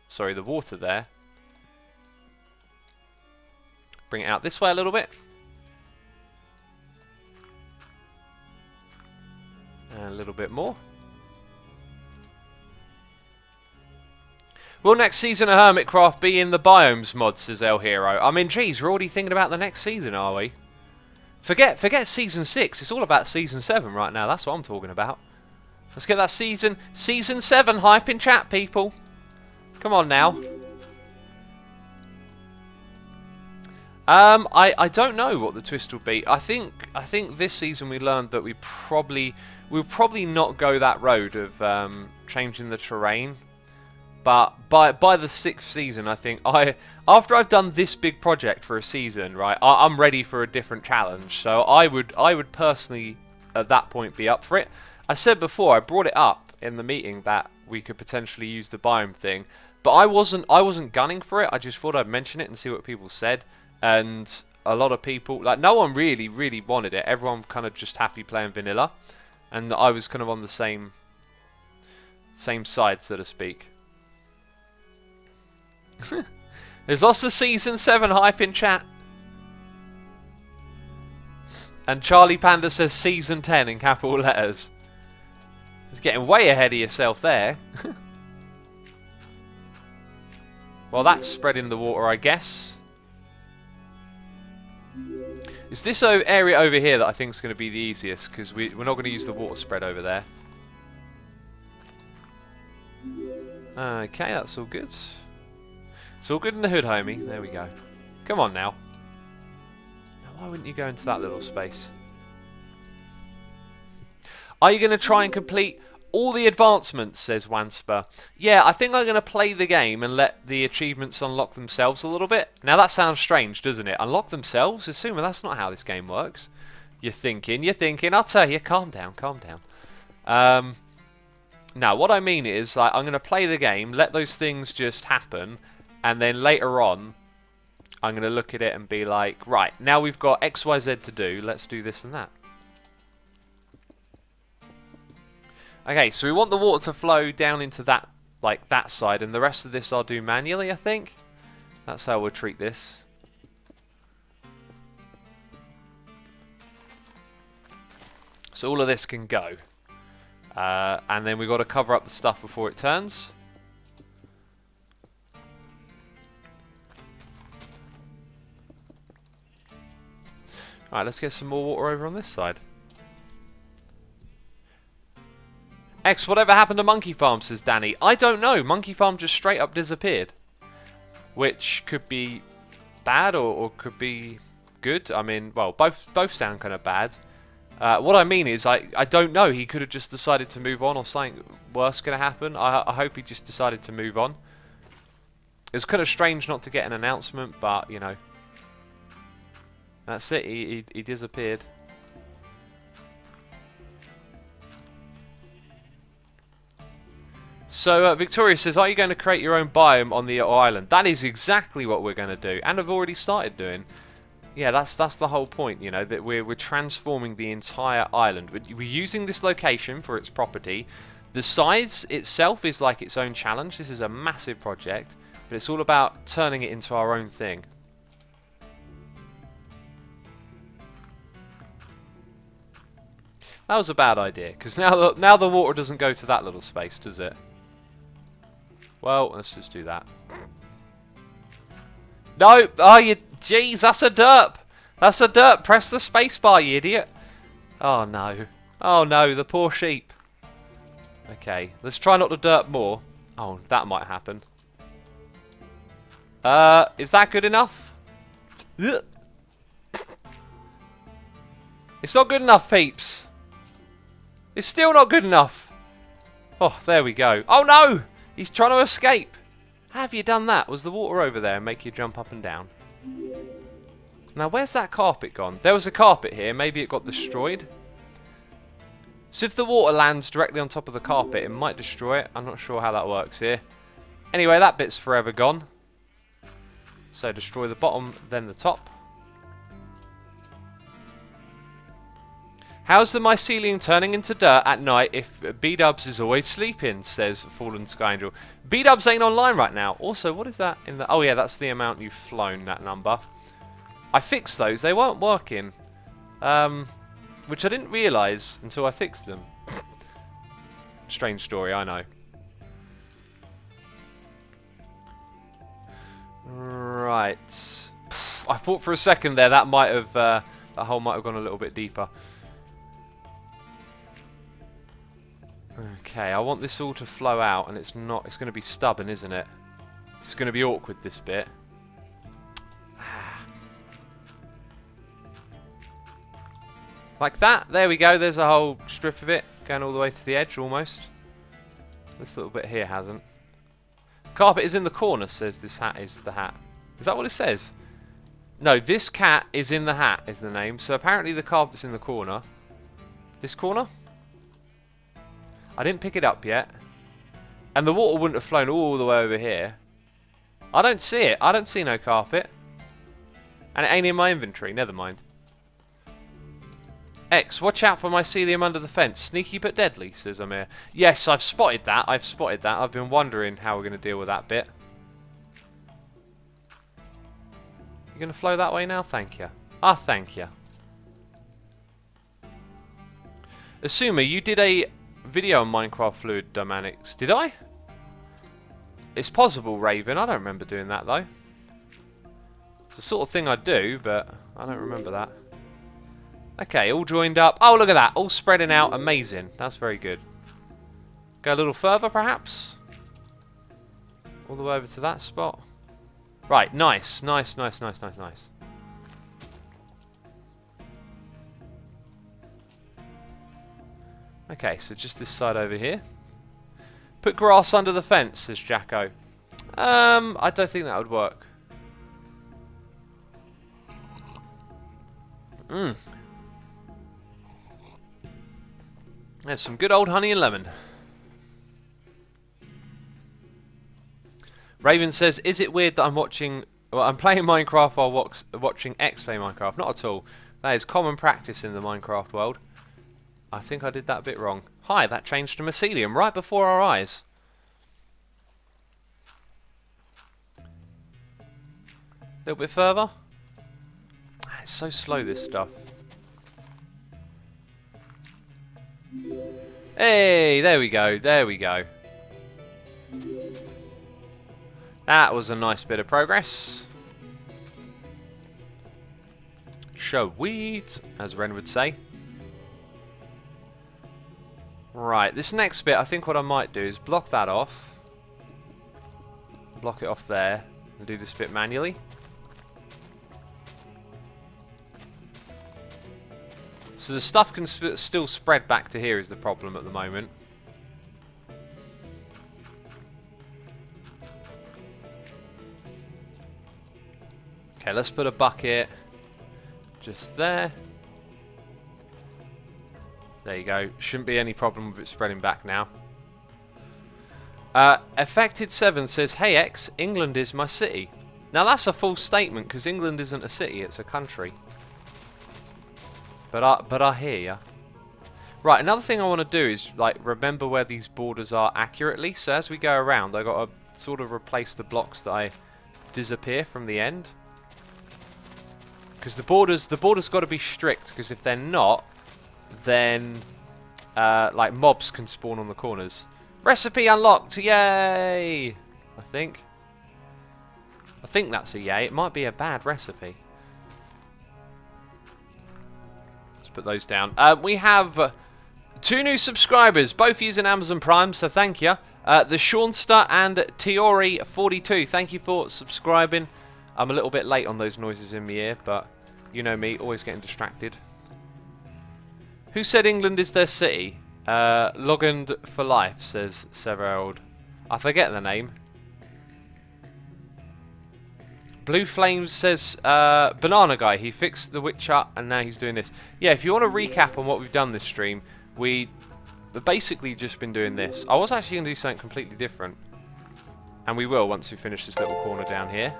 Sorry, the water there. Bring it out this way a little bit. And a little bit more. Will next season of Hermitcraft be in the biomes mod, says El Hero? I mean, geez, we're already thinking about the next season, are we? Forget season 6. It's all about season 7 right now. That's what I'm talking about. Let's get that season 7 hype in chat, people. Come on now. I don't know what the twist will be. I think this season we learned that we'll probably not go that road of changing the terrain. But by the 6th season, I think after I've done this big project for a season, right, I'm ready for a different challenge. So I would personally at that point be up for it. I said before, I brought it up in the meeting that we could potentially use the biome thing, but I wasn't gunning for it. I just thought I'd mention it and see what people said. And a lot of people, like, no one really wanted it. Everyone kind of just happy playing vanilla, and I was kind of on the same side, so to speak. There's lots of season 7 hype in chat. And Charlie Panda says season 10 in capital letters. It's getting way ahead of yourself there. Well, that's spreading the water, I guess. It's this area over here that I think is going to be the easiest, because we're not going to use the water spread over there. Okay, that's all good. It's all good in the hood, homie. There we go. Come on now. Now, why wouldn't you go into that little space? Are you going to try and complete all the advancements, says Wansper. Yeah, I think I'm going to play the game and let the achievements unlock themselves a little bit. Now, that sounds strange, doesn't it? Unlock themselves? Assuming that's not how this game works. You're thinking. I'll tell you, calm down, calm down. Now, what I mean is, like, I'm going to play the game, let those things just happen, and then later on, I'm going to look at it and be like, right, now we've got X, Y, Z to do, let's do this and that. Okay, so we want the water to flow down into that, like, that side, and the rest of this I'll do manually, I think. That's how we'll treat this. So all of this can go. And then we've got to cover up the stuff before it turns. Alright, let's get some more water over on this side. X, whatever happened to Monkey Farm, says Danny. I don't know. Monkey Farm just straight up disappeared. Which could be bad or could be good. I mean, well, both sound kind of bad. What I mean is, I don't know. He could have just decided to move on, or something worse going to happen. I hope he just decided to move on. It's kind of strange not to get an announcement, but, you know. That's it. He disappeared. So, Victoria says, are you going to create your own biome on the island? That is exactly what we're going to do, and I've already started doing. Yeah, that's the whole point, you know, that we're transforming the entire island. We're using this location for its property. The size itself is like its own challenge. This is a massive project, but it's all about turning it into our own thing. That was a bad idea, because now the water doesn't go to that little space, does it? Well, let's just do that. No! Oh, you... Jeez, that's a derp! That's a derp! Press the spacebar, you idiot! Oh, no. Oh, no, the poor sheep. Okay, let's try not to derp more. Oh, that might happen. Is that good enough? It's not good enough, peeps. It's still not good enough. Oh, there we go. Oh, no! He's trying to escape. How have you done that? Was the water over there and make you jump up and down? Now, where's that carpet gone? There was a carpet here. Maybe it got destroyed. So if the water lands directly on top of the carpet, it might destroy it. I'm not sure how that works here. Anyway, that bit's forever gone. So destroy the bottom, then the top. How's the mycelium turning into dirt at night if B-Dubs is always sleeping, says Fallen Sky Angel. B-Dubs ain't online right now. Also, what is that in the... Oh, yeah, that's the amount you've flown, that number. I fixed those. They weren't working. Which I didn't realise until I fixed them. Strange story, I know. Right. I thought for a second there that might have... that hole might have gone a little bit deeper. Okay, I want this all to flow out, and it's not. It's going to be stubborn, isn't it? It's going to be awkward, this bit. Like that. There we go. There's a whole strip of it going all the way to the edge, almost. This little bit here hasn't. Carpet is in the corner, says this hat is the hat. Is that what it says? No, this cat is in the hat is the name. So apparently the carpet's in the corner. This corner? I didn't pick it up yet. And the water wouldn't have flown all the way over here. I don't see it. I don't see no carpet. And it ain't in my inventory. Never mind. X, watch out for mycelium under the fence. Sneaky but deadly, says Amir. Yes, I've spotted that. I've spotted that. I've been wondering how we're going to deal with that bit. You're going to flow that way now? Thank you. Ah, thank you. Asuma, you did a... video on Minecraft Fluid Dynamics. Did I? It's possible, Raven. I don't remember doing that, though. It's the sort of thing I do, but I don't remember that. Okay, all joined up. Oh, look at that. All spreading out. Amazing. That's very good. Go a little further, perhaps? All the way over to that spot. Right, nice. Nice, nice, nice, nice, nice. Okay, so just this side over here. Put grass under the fence, says Jacko. I don't think that would work. There's some good old honey and lemon. Raven says, is it weird that I'm watching... Well, I'm playing Minecraft while watching X play Minecraft? Not at all. That is common practice in the Minecraft world. I think I did that a bit wrong. Hi, that changed to Mycelium right before our eyes. A little bit further. It's so slow, this stuff. Hey, there we go, there we go. That was a nice bit of progress. Sweet, as Ren would say. Right, this next bit, I think what I might do is block that off. Block it off there, and do this bit manually. So the stuff can still spread back to here is the problem at the moment. Okay, let's put a bucket just there. There you go. Shouldn't be any problem with it spreading back now. Affected7 says, "Hey X, England is my city." Now that's a false statement because England isn't a city, it's a country. But I hear ya. Right, another thing I want to do is like remember where these borders are accurately. So as we go around, I got to sort of replace the blocks that I disappear from the end. Because the borders got to be strict. Because if they're not, then like mobs can spawn on the corners. Recipe unlocked! Yay! I think that's a yay. It might be a bad recipe. Let's put those down. We have 2 new subscribers, both using Amazon Prime, so thank you. The Shawnster and Tiori42, thank you for subscribing. I'm a little bit late on those noises in my ear, but you know me, always getting distracted. Who said England is their city? Logand for life, says Severold. I forget the name. Blue Flames says, Banana Guy, he fixed the witch hut and now he's doing this. Yeah, if you want to recap on what we've done this stream, we've basically just been doing this. I was actually going to do something completely different. And we will once we finish this little corner down here.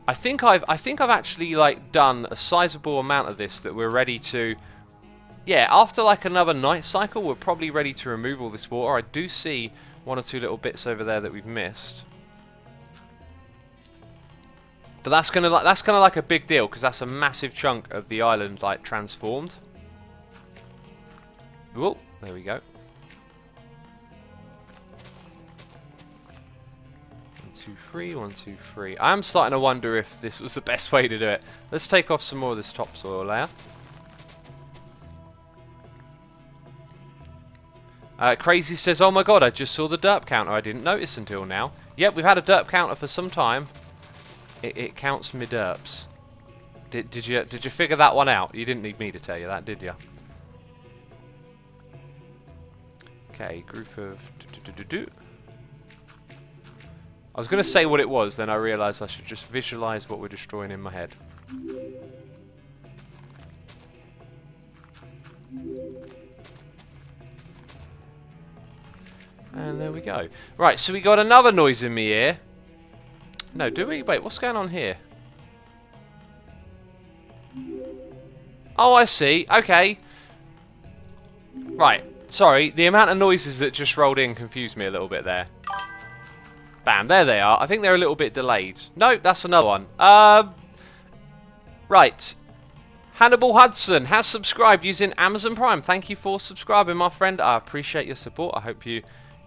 I think I've actually like done a sizable amount of this that we're ready to. Yeah, after like another night cycle, we're probably ready to remove all this water. I do see 1 or 2 little bits over there that we've missed. But that's gonna like a big deal because that's a massive chunk of the island like transformed. Whoa, there we go. 1, 2, 3, 1, 2, 3. I am starting to wonder if this was the best way to do it. Let's take off some more of this topsoil layer. Crazy says, "Oh my god, I just saw the derp counter. I didn't notice until now." Yep, we've had a derp counter for some time. It counts me derps. Did you figure that one out? You didn't need me to tell you that, did you? Okay, group of. I was going to say what it was, then I realised I should just visualise what we're destroying in my head. And there we go. Right, so we got another noise in my ear. No, do we? Wait, what's going on here? Oh, I see. Okay. Right. Sorry, the amount of noises that just rolled in confused me a little bit there. Bam, there they are. I think they're a little bit delayed. No, that's another one. Right. Hannibal Hudson has subscribed using Amazon Prime. Thank you for subscribing, my friend. I appreciate your support. I hope you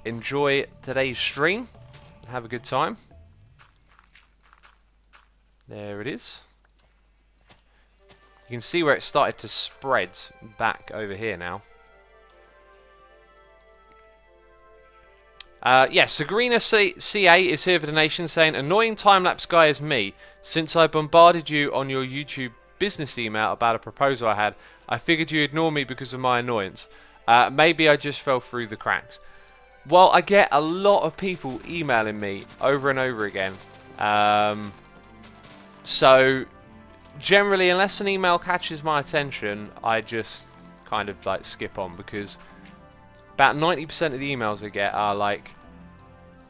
enjoy today's stream. Have a good time. There it is. You can see where it started to spread back over here now. Yes, Sagrina CA is here for the nation saying, "Annoying time-lapse guy is me. Since I bombarded you on your YouTube business email about a proposal I had, I figured you ignore me because of my annoyance. Maybe I just fell through the cracks." Well, I get a lot of people emailing me over and over again. So, generally, unless an email catches my attention, I just kind of like skip on because about 90% of the emails I get are like,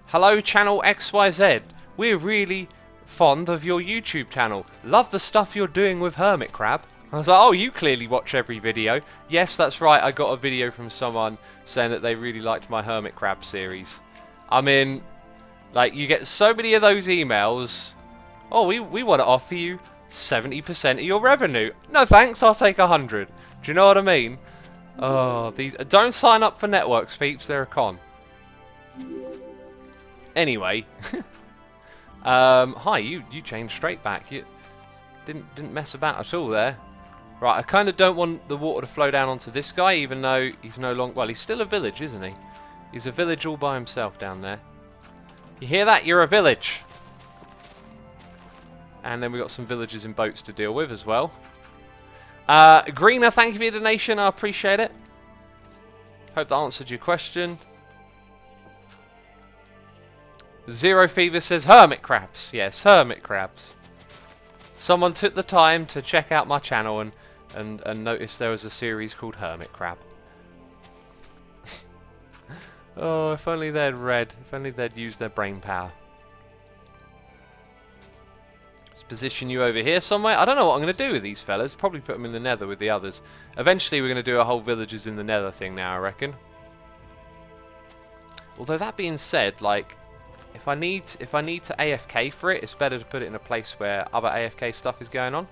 "Hello channel XYZ, we're really fond of your YouTube channel. Love the stuff you're doing with Hermitcraft." I was like, "Oh, you clearly watch every video." Yes, that's right, I got a video from someone saying that they really liked my Hermitcraft series. I mean, like, you get so many of those emails. "Oh, we want to offer you 70% of your revenue." No thanks, I'll take 100. Do you know what I mean? Oh, these don't sign up for networks, peeps. They're a con. Anyway, hi. You changed straight back. You didn't mess about at all there. Right, I kind of don't want the water to flow down onto this guy, even though he's no longer. Well, he's still a village, isn't he? He's a village all by himself down there. You hear that? You're a village. And then we got some villagers in boats to deal with as well. Greener, thank you for your donation. I appreciate it. Hope that answered your question. Zero Fever says hermit crabs. Yes, hermit crabs. Someone took the time to check out my channel and noticed there was a series called Hermit Crab. Oh, if only they'd read. If only they'd used their brain power. Let's position you over here somewhere. I don't know what I'm going to do with these fellas. Probably put them in the nether with the others. Eventually we're going to do a whole villages in the nether thing now, I reckon. Although that being said, like, if I need to AFK for it, it's better to put it in a place where other AFK stuff is going on.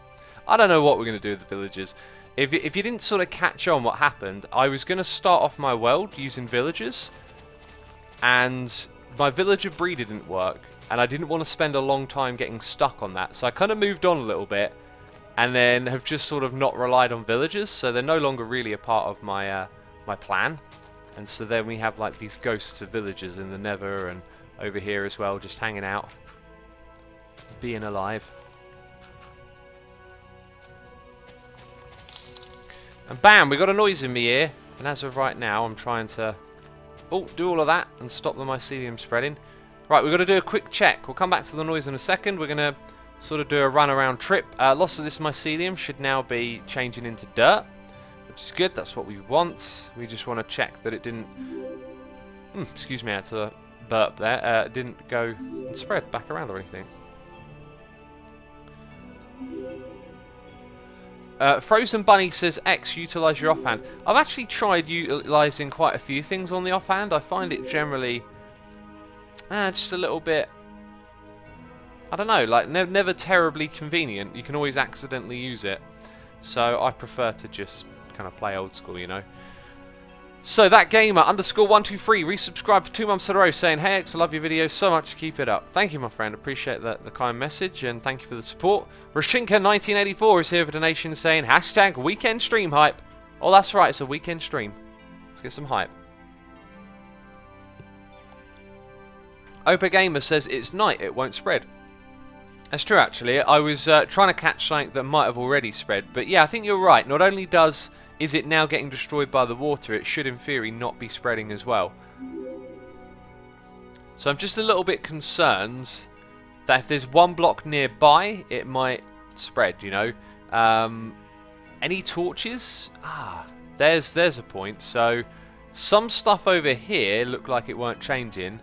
I don't know what we're going to do with the villagers. If you didn't sort of catch on what happened, I was going to start off my world using villagers, and my villager breeder didn't work, and I didn't want to spend a long time getting stuck on that, so I kind of moved on a little bit, and then have just sort of not relied on villagers, so they're no longer really a part of my my plan. And so then we have like these ghosts of villagers in the nether and over here as well, just hanging out, being alive. And bam, we got a noise in my ear, and as of right now I'm trying to do all of that and stop the mycelium spreading. Right, we've got to do a quick check. We'll come back to the noise in a second. We're going to sort of do a run around trip. Lots of this mycelium should now be changing into dirt, which is good. That's what we want. We just want to check that it didn't excuse me, I had to burp there. Didn't go and spread back around or anything. Frozen Bunny says, X, utilise your offhand. I've actually tried utilising quite a few things on the offhand. I find it generally just a little bit, I don't know, like never terribly convenient. You can always accidentally use it. So I prefer to just kind of play old school, you know. So that gamer _123 resubscribed for 2 months in a row, saying, hey X, I love your videos so much, keep it up. Thank you, my friend, appreciate the kind message, and thank you for the support. Rashinka1984 is here for donation, saying hashtag weekend stream hype. Oh, that's right, it's a weekend stream. Let's get some hype. Opa Gamer says it's night, it won't spread. That's true, actually. I was trying to catch something that might have already spread, but yeah, I think you're right. Not only is it now getting destroyed by the water, it should in theory not be spreading as well. So I'm just a little bit concerned that if there's one block nearby, it might spread, you know. Any torches? Ah, there's a point. So some stuff over here looked like it weren't changing.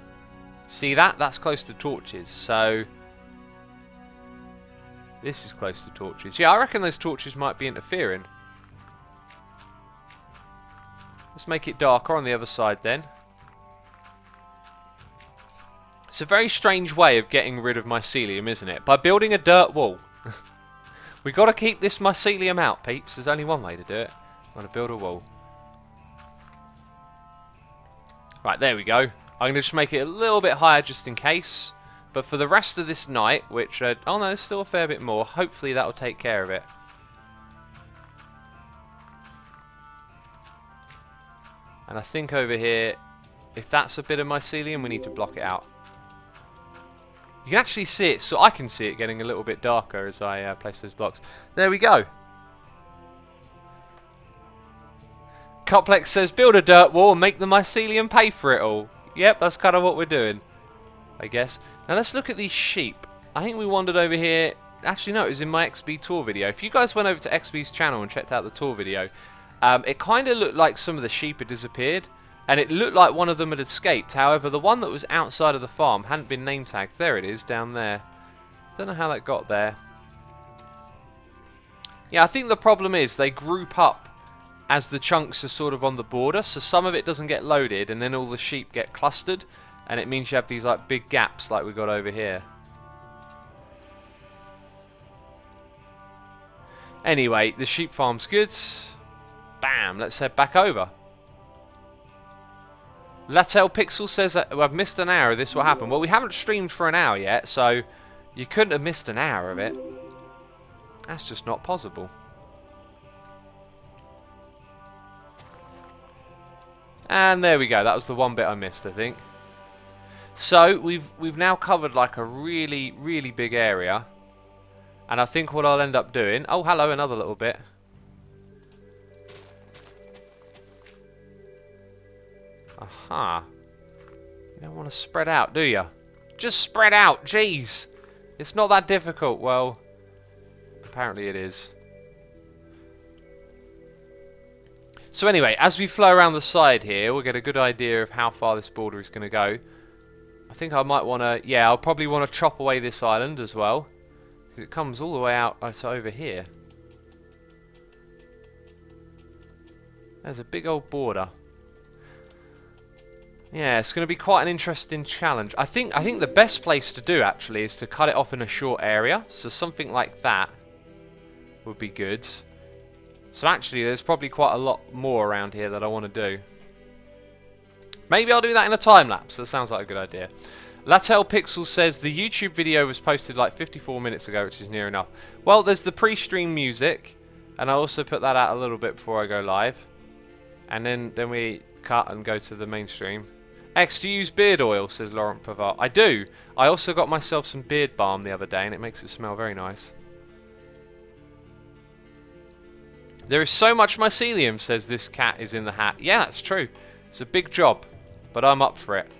See that? That's close to torches. So this is close to torches. Yeah, I reckon those torches might be interfering. Let's make it darker on the other side then. It's a very strange way of getting rid of mycelium, isn't it? By building a dirt wall. We've got to keep this mycelium out, peeps. There's only one way to do it. I'm going to build a wall. Right, there we go. I'm going to just make it a little bit higher just in case. But for the rest of this night, which... oh no, there's still a fair bit more. Hopefully that will take care of it. And I think over here, if that's a bit of mycelium, we need to block it out. You can actually see it, so I can see it getting a little bit darker as I place those blocks. There we go. Cuplex says, build a dirt wall and make the mycelium pay for it all. Yep, that's kind of what we're doing, I guess. Now let's look at these sheep. I think we wandered over here. Actually, no, it was in my XB tour video. If you guys went over to XB's channel and checked out the tour video, it kind of looked like some of the sheep had disappeared, and it looked like one of them had escaped. However, the one that was outside of the farm hadn't been name tagged. There it is, down there. Don't know how that got there. Yeah, I think the problem is they group up as the chunks are sort of on the border, so some of it doesn't get loaded, and then all the sheep get clustered, and it means you have these like big gaps like we got over here. Anyway, the sheep farm's good. Bam, let's head back over. Latel Pixel says that I've missed an hour of this. What happened? Well, we haven't streamed for an hour yet, so you couldn't have missed an hour of it. That's just not possible. And there we go. That was the one bit I missed, I think. So we've now covered like a really, really big area. And I think what I'll end up doing... Oh, hello, another little bit. Aha. You don't want to spread out, do you? Just spread out, jeez. It's not that difficult. Well, apparently it is. So anyway, as we flow around the side here, we'll get a good idea of how far this border is going to go. I think I might want to... Yeah, I'll probably want to chop away this island as well. It comes all the way out to over here. There's a big old border. Yeah, it's going to be quite an interesting challenge. I think the best place to do actually is to cut it off in a short area. So something like that would be good. So actually there's probably quite a lot more around here that I want to do. Maybe I'll do that in a time lapse. That sounds like a good idea. Latel Pixel says the YouTube video was posted like 54 minutes ago, which is near enough. Well, there's the pre-stream music, and I also put that out a little bit before I go live. And then we cut and go to the mainstream. X, do you use beard oil, says Laurent Pavard. I do. I also got myself some beard balm the other day, and it makes it smell very nice. There is so much mycelium, says this cat is in the hat. Yeah, that's true. It's a big job, but I'm up for it.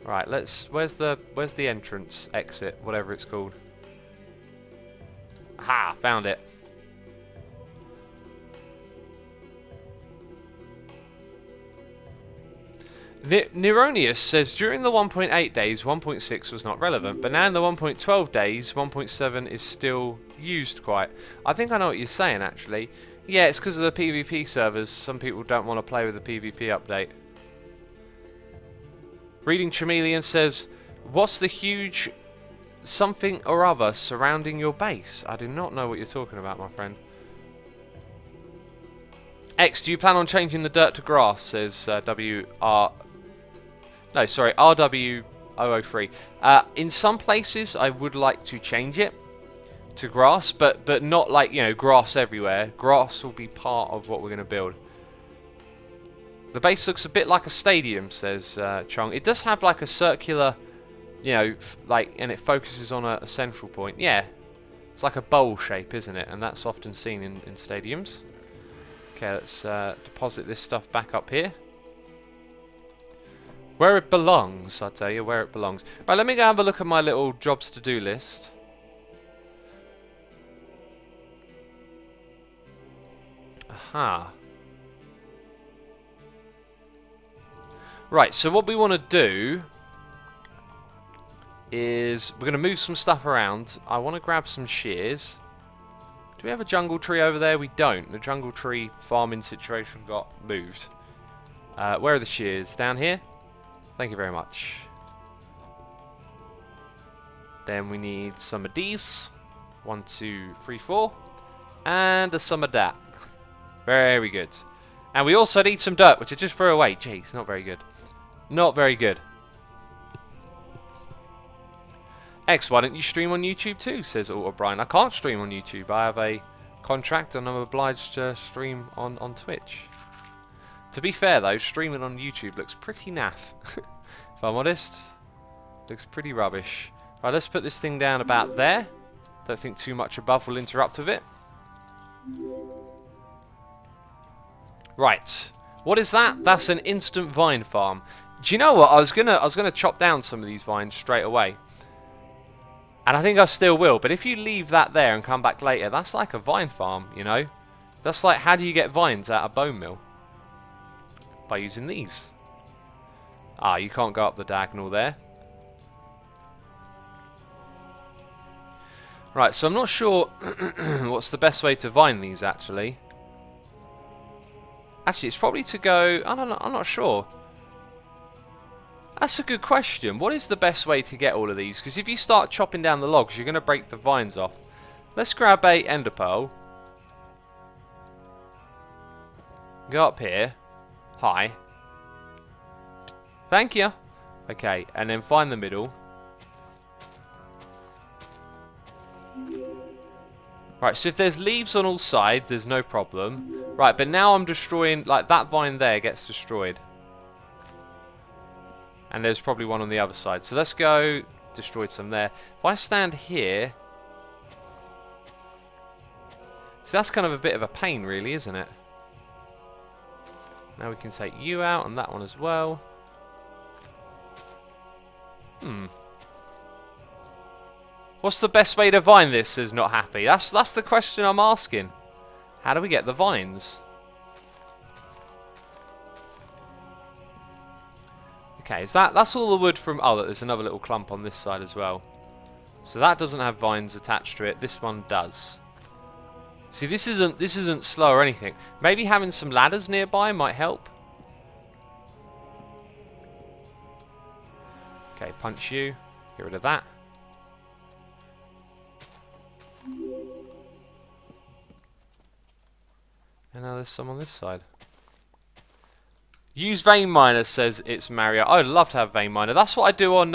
Right, where's the entrance, exit, whatever it's called. Aha, found it. Neronius says during the 1.8 days 1.6 was not relevant, but now in the 1.12 days 1.7 is still used quite. I think I know what you're saying actually. Yeah, it's because of the PvP servers. Some people don't want to play with the PvP update. Reading Chameleon says, what's the huge something or other surrounding your base? I do not know what you're talking about, my friend. X, do you plan on changing the dirt to grass? Says RW003. In some places I would like to change it to grass, but not like, you know, grass everywhere. Grass will be part of what we're going to build. The base looks a bit like a stadium, says Chong. It does have like a circular, you know, and it focuses on a central point. Yeah, it's like a bowl shape, isn't it? And that's often seen in stadiums. Okay, let's deposit this stuff back up here. Where it belongs, I'll tell you, where it belongs. Right, let me go have a look at my little jobs to do list. Aha. Right, so what we want to do is we're going to move some stuff around. I want to grab some shears. Do we have a jungle tree over there? We don't. The jungle tree farming situation got moved. Where are the shears? Down here? Thank you very much. Then we need some of these. 1, 2, 3, 4. And some of that. Very good. And we also need some dirt, which I just threw away. Jeez, not very good. Not very good. X, why don't you stream on YouTube too, says O'Brien. I can't stream on YouTube. I have a contract and I'm obliged to stream on Twitch. To be fair though, streaming on YouTube looks pretty naff. If I'm honest. Looks pretty rubbish. Right, let's put this thing down about there. Don't think too much above will interrupt with it. Right. What is that? That's an instant vine farm. Do you know what? I was gonna chop down some of these vines straight away. And I think I still will, but if you leave that there and come back later, that's like a vine farm, you know? That's like, how do you get vines out of bone meal? By using these. Ah, you can't go up the diagonal there. Right, so I'm not sure what's the best way to vine these, actually. Actually, it's probably to go... I don't know, I'm not sure. That's a good question. What is the best way to get all of these? Because if you start chopping down the logs, you're going to break the vines off. Let's grab a ender pearl. Go up here. Hi. Thank you. Okay, and then find the middle. Right, so if there's leaves on all sides, there's no problem. Right, but now I'm destroying... Like, that vine there gets destroyed. And there's probably one on the other side. So let's go... Destroyed some there. If I stand here... So that's kind of a bit of a pain, really, isn't it? Now we can take you out and that one as well. What's the best way to vine this? Says not happy. That's the question I'm asking. How do we get the vines? Okay, that's all the wood from... Oh, there's another little clump on this side as well. So that doesn't have vines attached to it. This one does. See, this isn't slow or anything. Maybe having some ladders nearby might help. Okay, punch you. Get rid of that. And now there's some on this side. Use vein miner, says it's Mario. I'd love to have vein miner. That's what I do on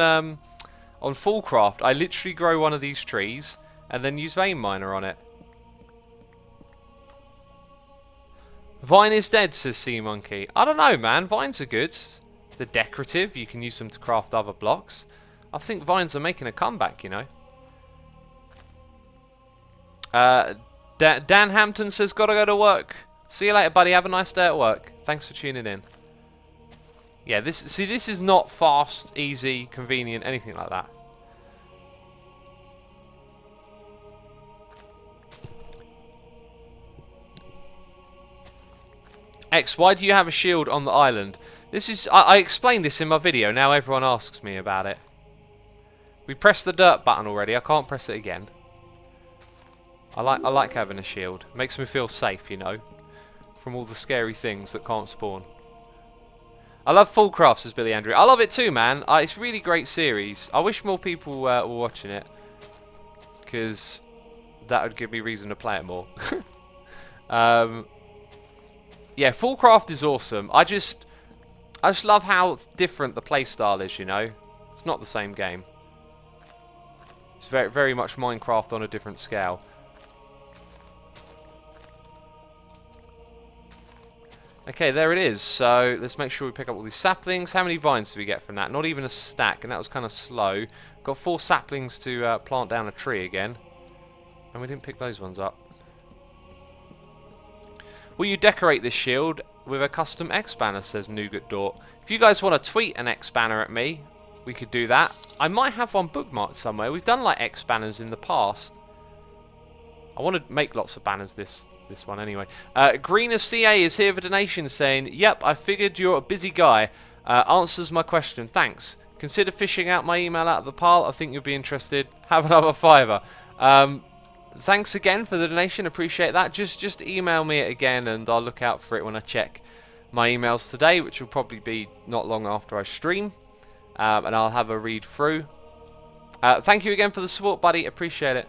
Fullcraft. I literally grow one of these trees and then use vein miner on it. Vine is dead, says Sea Monkey. I don't know, man. Vines are good. They're decorative. You can use them to craft other blocks. I think vines are making a comeback, you know. Dan Hampton says, gotta go to work. See you later, buddy. Have a nice day at work. Thanks for tuning in. Yeah, this is not fast, easy, convenient, anything like that. X, why do you have a shield on the island? This is I explained this in my video. Now everyone asks me about it. We pressed the dirt button already. I can't press it again. I like having a shield. Makes me feel safe, you know, from all the scary things that can't spawn. I love Fullcraft, says Billy Andrew. I love it too, man. It's a really great series. I wish more people were watching it, because that would give me reason to play it more. Yeah, Fullcraft is awesome. I just love how different the playstyle is, you know. It's not the same game. It's very, very much Minecraft on a different scale. Okay, there it is. So let's make sure we pick up all these saplings. How many vines do we get from that? Not even a stack, and that was kind of slow. Got 4 saplings to plant down a tree again. And we didn't pick those ones up. Will you decorate this shield with a custom X banner, says Nougat Dort. If you guys want to tweet an X banner at me, we could do that. I might have one bookmarked somewhere. We've done like X banners in the past. I want to make lots of banners this one anyway. Greener CA is here for donation, saying, yep, I figured you're a busy guy. Answers my question. Thanks. Consider fishing out my email out of the pile. I think you'll be interested. Have another $5. Thanks again for the donation. Appreciate that. Just email me it again and I'll look out for it when I check my emails today, which will probably be not long after I stream. And I'll have a read through. Thank you again for the support, buddy. Appreciate it.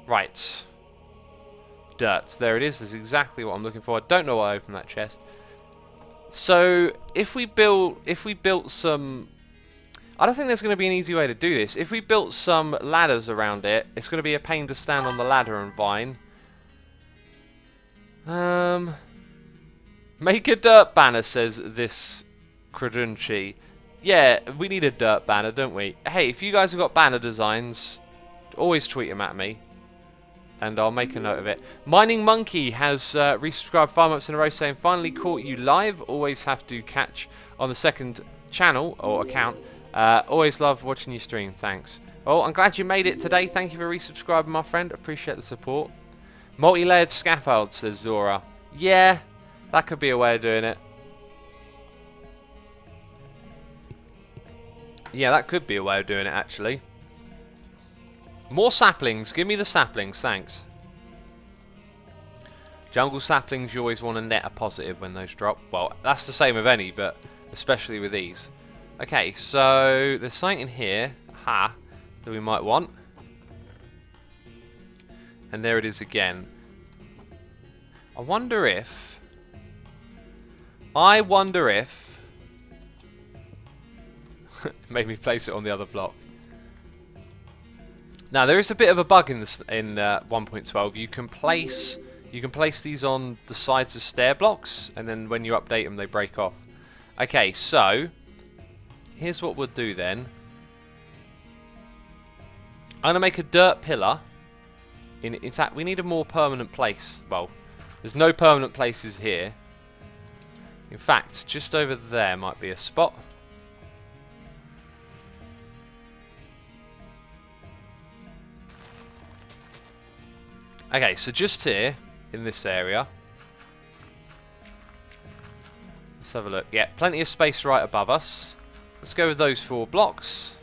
Right. Dirt. There it is. That's exactly what I'm looking for. I don't know why I opened that chest. So if we built some... I don't think there's going to be an easy way to do this. If we built some ladders around it, it's going to be a pain to stand on the ladder and vine. Make a dirt banner, says this Credunchi. Yeah, we need a dirt banner, don't we? Hey, if you guys have got banner designs, always tweet them at me. And I'll make a note of it. Mining Monkey has resubscribed 5 months in a row, saying, finally caught you live. Always have to catch on the second channel or account. Always love watching you stream. Thanks. Well, I'm glad you made it today. Thank you for resubscribing, my friend. Appreciate the support. Multi-layered scaffold, says Zora. Yeah, that could be a way of doing it. Yeah, that could be a way of doing it, actually. More saplings. Give me the saplings, thanks. Jungle saplings, you always want to net a positive when those drop. Well, that's the same with any, but especially with these. Okay, so there's something in here, that we might want. And there it is again. I wonder if... it made me place it on the other block. Now there is a bit of a bug in this in 1.12. You can place these on the sides of stair blocks, and then when you update them, they break off. Okay, so here's what we'll do then. I'm gonna make a dirt pillar. In fact, we need a more permanent place. Well, There's no permanent places here. In fact, just over there might be a spot. Okay, so just here, in this area. Let's have a look. Yeah, plenty of space right above us. Let's go with those 4 blocks.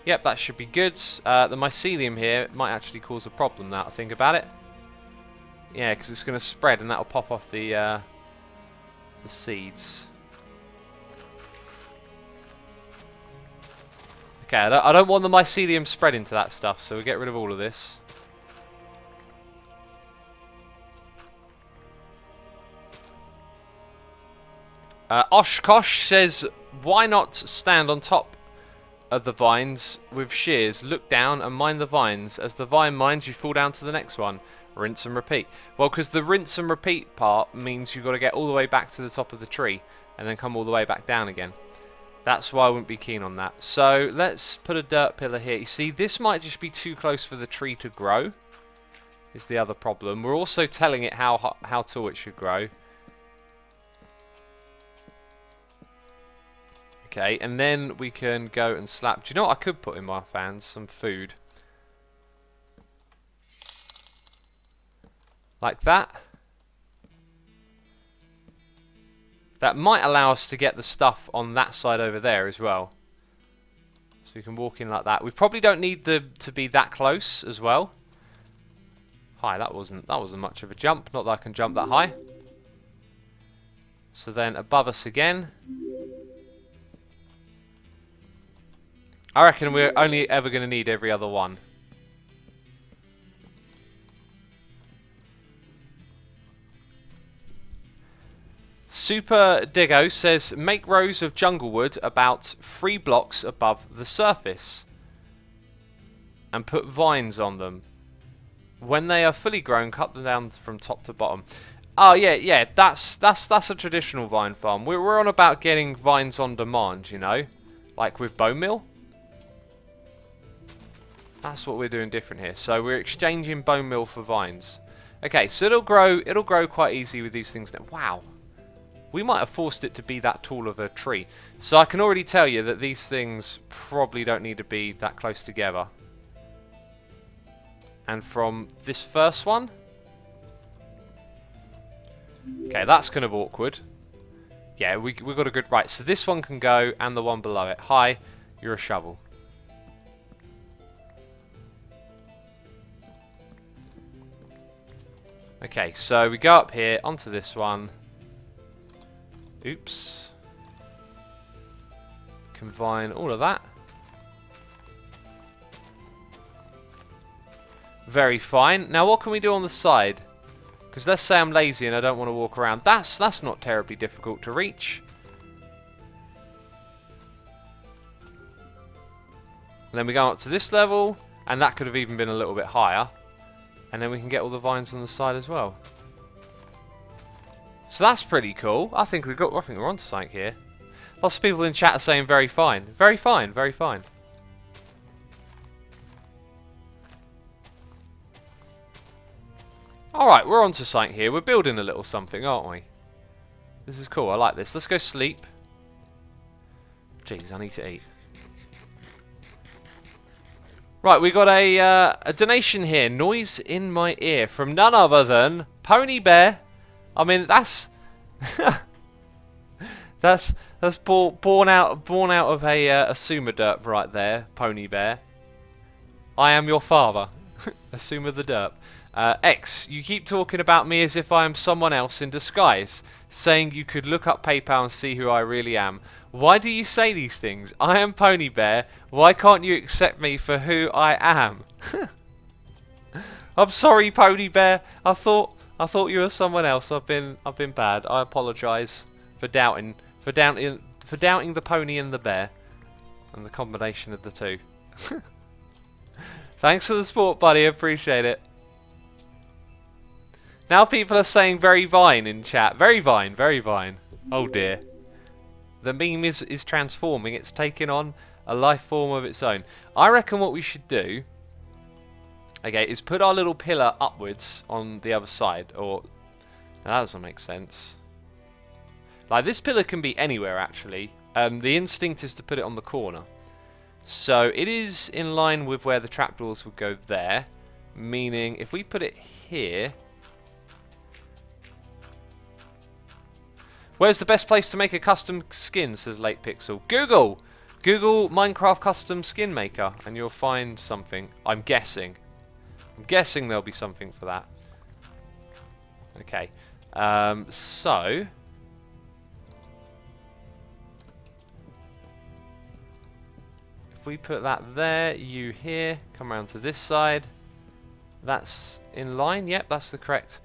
Yep, that should be good. The mycelium here might actually cause a problem now to think about it. Yeah, because it's going to spread and that'll pop off the seeds. Okay, I don't want the mycelium spreading to that stuff, so we'll get rid of all of this. Oshkosh says, why not stand on top of the vines with shears, look down and mine the vines. As the vine mines, you fall down to the next one. Rinse and repeat. Well, because the rinse and repeat part means you've got to get all the way back to the top of the tree and then come all the way back down again. That's why I wouldn't be keen on that. So let's put a dirt pillar here. You see, this might just be too close for the tree to grow, is the other problem. We're also telling it how tall it should grow. Okay, and then we can go and slap... Do you know what I could put in my fans? Some food. Like that. That might allow us to get the stuff on that side over there as well. So we can walk in like that. We probably don't need to be that close as well. Hi, that wasn't much of a jump. Not that I can jump that high. So then above us again. I reckon we're only ever going to need every other one. Super Digo says, make rows of jungle wood about 3 blocks above the surface and put vines on them. When they are fully grown, cut them down from top to bottom. Oh yeah, that's a traditional vine farm. We're on about getting vines on demand, you know, like with bone meal. That's what we're doing different here. So we're exchanging bone meal for vines. Okay, so it'll grow quite easy with these things now. Wow. We might have forced it to be that tall of a tree. So I can already tell you that these things probably don't need to be that close together. And from this first one. Okay, that's kind of awkward. Yeah, we got a good... Right, so this one can go and the one below it. Hi, you're a shovel. Okay, so we go up here onto this one. Oops. Combine all of that. Very fine. Now what can we do on the side? Because let's say I'm lazy and I don't want to walk around. That's not terribly difficult to reach. And then we go up to this level, and that could have even been a little bit higher. And then we can get all the vines on the side as well. So that's pretty cool. I think we're onto something here. Lots of people in chat are saying very fine. Very fine, very fine. Alright, we're onto something here. We're building a little something, aren't we? This is cool, I like this. Let's go sleep. Jeez, I need to eat. Right, we got a donation here. Noise in my ear from none other than Pony Bear. I mean, that's that's born out of a Sumer derp right there, Pony Bear. I am your father, Asuma the derp. X, you keep talking about me as if I am someone else in disguise, saying you could look up PayPal and see who I really am. Why do you say these things? I am Pony Bear. Why can't you accept me for who I am? I'm sorry, Pony Bear. I thought you were someone else. I've been bad. I apologise for doubting the pony and the bear, and the combination of the two. Thanks for the support, buddy. I appreciate it. Now people are saying very vine in chat. Very vine, very vine. Oh dear. The meme is transforming. It's taking on a life form of its own. I reckon what we should do, okay, is put our little pillar upwards on the other side, or Now, that doesn't make sense. Like, this pillar can be anywhere, actually. The instinct is to put it on the corner. So, it is in line with where the trapdoors would go there. Meaning, if we put it here... Where's the best place to make a custom skin, says Late Pixel? Google! Google Minecraft custom skin maker, and you'll find something. I'm guessing. I'm guessing there'll be something for that. Okay. So... if we put that there, you here, come around to this side. That's in line. Yep, that's the correct.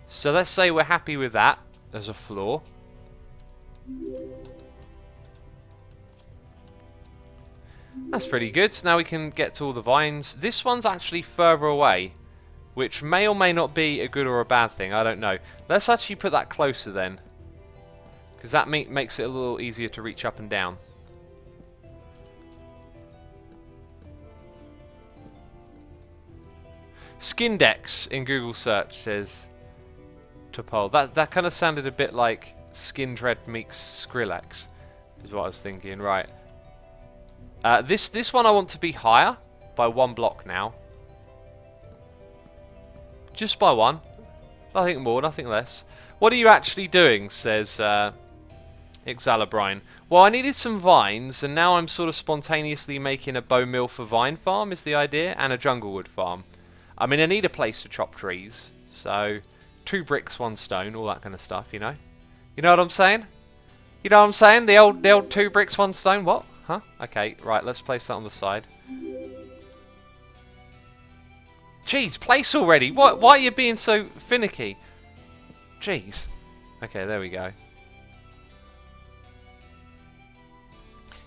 So let's say we're happy with that as a floor. That's pretty good. So now we can get to all the vines. This one's actually further away, which may or may not be a good or a bad thing. I don't know. Let's actually put that closer then, because that makes it a little easier to reach up and down. Skindex in Google search says Topol. That kind of sounded a bit like Skindred meets Skrillex, is what I was thinking. Right. This one I want to be higher by 1 block now. Just by 1. Nothing more, nothing less. What are you actually doing, says Ixalabrine. Well, I needed some vines, and now I'm sort of spontaneously making a bone mill for vine farm is the idea, and a jungle wood farm. I mean, I need a place to chop trees, so 2 bricks, 1 stone, all that kind of stuff, you know? You know what I'm saying? You know what I'm saying? The old 2 bricks, 1 stone, what? Huh? Okay, right, let's place that on the side. Jeez, place already! Why are you being so finicky? Jeez. Okay, there we go.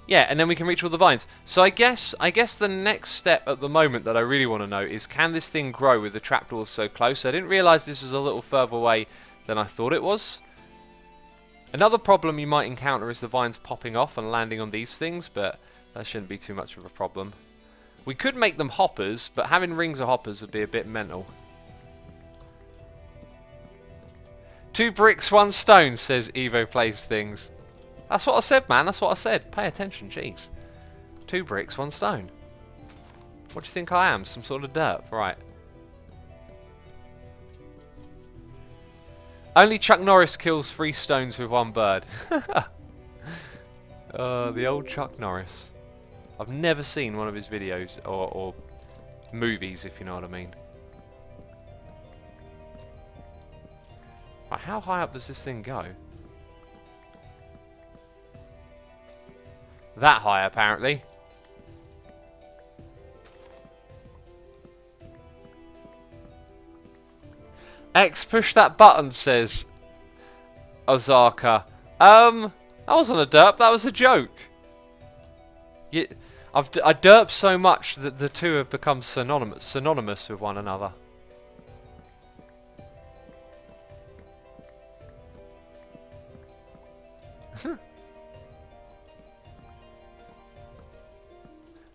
Yeah, and then we can reach all the vines. So I guess the next step at the moment that I really want to know is, can this thing grow with the trapdoors so close? I didn't realise this was a little further away than I thought it was. Another problem you might encounter is the vines popping off and landing on these things, but that shouldn't be too much of a problem. We could make them hoppers, but having rings of hoppers would be a bit mental. 2 bricks, 1 stone, says Evo Plays Things. That's what I said, man. That's what I said. Pay attention, jeez. 2 bricks, 1 stone. What do you think I am? Some sort of derp? Right. Only Chuck Norris kills 3 stones with 1 bird. The old Chuck Norris. I've never seen one of his videos or movies, if you know what I mean. Right, how high up does this thing go? That high, apparently. X, push that button, says Ozaka. That wasn't a derp, that was a joke. I derp so much that the two have become synonymous with one another.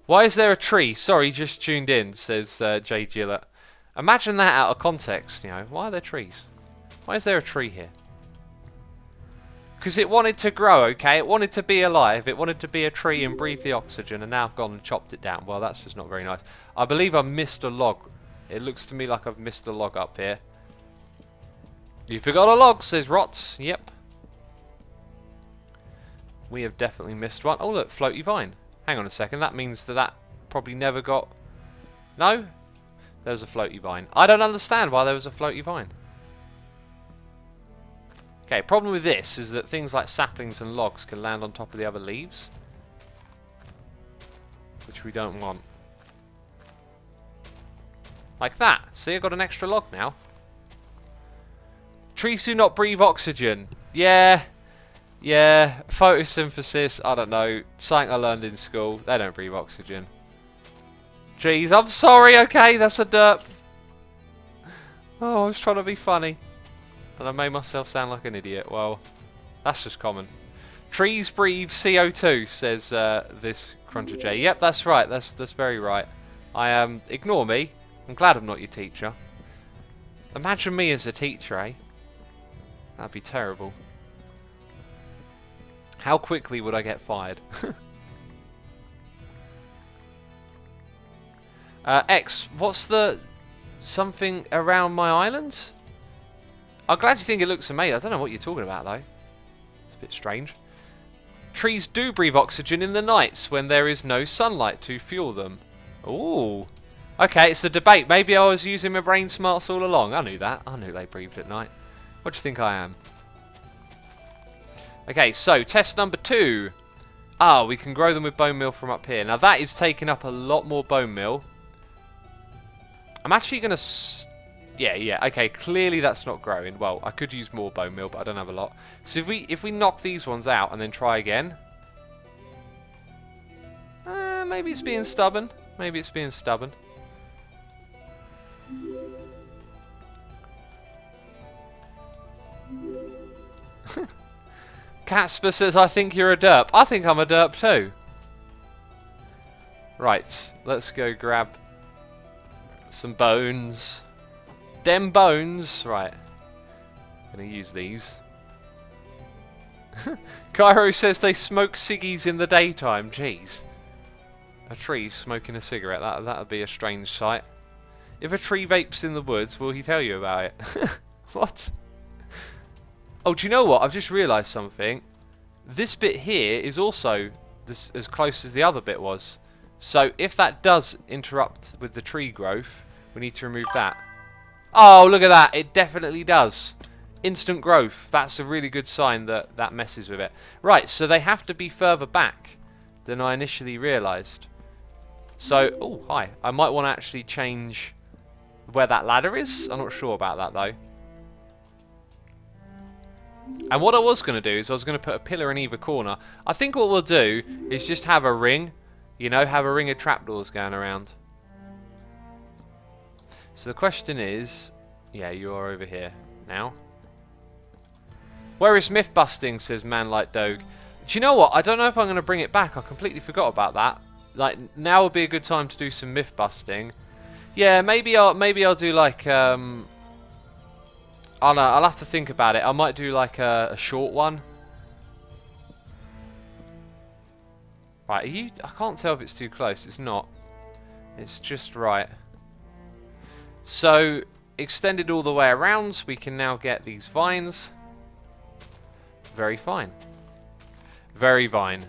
Why is there a tree? Sorry, just tuned in, says Jay Gillett. Imagine that out of context, you know. Why are there trees? Why is there a tree here? Because it wanted to grow, okay? It wanted to be alive. It wanted to be a tree and breathe the oxygen, and now I've gone and chopped it down. Well, that's just not very nice. I believe I've missed a log. It looks to me like I've missed a log up here. You forgot a log, says Rots. Yep. We have definitely missed one. Oh, look, floaty vine. Hang on a second. That means that probably never got... No? There's a floaty vine. I don't understand why there was a floaty vine. Okay, problem with this is that things like saplings and logs can land on top of the other leaves, which we don't want. Like that. See, I've got an extra log now. Trees do not breathe oxygen. Yeah, photosynthesis, I don't know. Something I learned in school. They don't breathe oxygen. Jeez, I'm sorry, okay, that's a derp. Oh, I was trying to be funny. And I made myself sound like an idiot. Well, that's just common. Trees breathe CO2, says this Cruncher J. Yep, that's right. That's very right. Ignore me. I'm glad I'm not your teacher. Imagine me as a teacher, eh? That'd be terrible. How quickly would I get fired? X, what's the... something around my island? I'm glad you think it looks amazing. I don't know what you're talking about, though. It's a bit strange. Trees do breathe oxygen in the nights when there is no sunlight to fuel them. Ooh. Okay, it's a debate. Maybe I was using my brain smarts all along. I knew that. I knew they breathed at night. What do you think I am? Okay, so test number 2. Ah, we can grow them with bone meal from up here. Now that is taking up a lot more bone meal. I'm actually going to... Yeah, okay, clearly that's not growing. Well, I could use more bone meal, but I don't have a lot. So if we knock these ones out and then try again... maybe it's being stubborn. Maybe it's being stubborn. Casper says, I think you're a derp. I think I'm a derp too. Right, let's go grab some bones. Dem bones. Right. Gonna use these. Cairo says they smoke ciggies in the daytime. Jeez. A tree smoking a cigarette. That would be a strange sight. If a tree vapes in the woods, will he tell you about it? What? Oh, do you know what? I've just realised something. This bit here is also as close as the other bit was. So if that does interrupt with the tree growth, we need to remove that. Oh, look at that. It definitely does. Instant growth. That's a really good sign that that messes with it. Right, so they have to be further back than I initially realised. So, oh, hi. I might want to actually change where that ladder is. I'm not sure about that, though. And what I was going to do is I was going to put a pillar in either corner. I think what we'll do is just have a ring. You know, have a ring of trapdoors going around. So the question is... Yeah, you are over here now. Where is myth busting, says Man Like Doge. Do you know what? I don't know if I'm going to bring it back. I completely forgot about that. Like, now would be a good time to do some myth busting. Yeah, maybe I'll do like... I'll have to think about it. I might do like a short one. Right, are you... I can't tell if it's too close. It's not. It's just right. So, extended all the way around, we can now get these vines. Very fine. Very fine.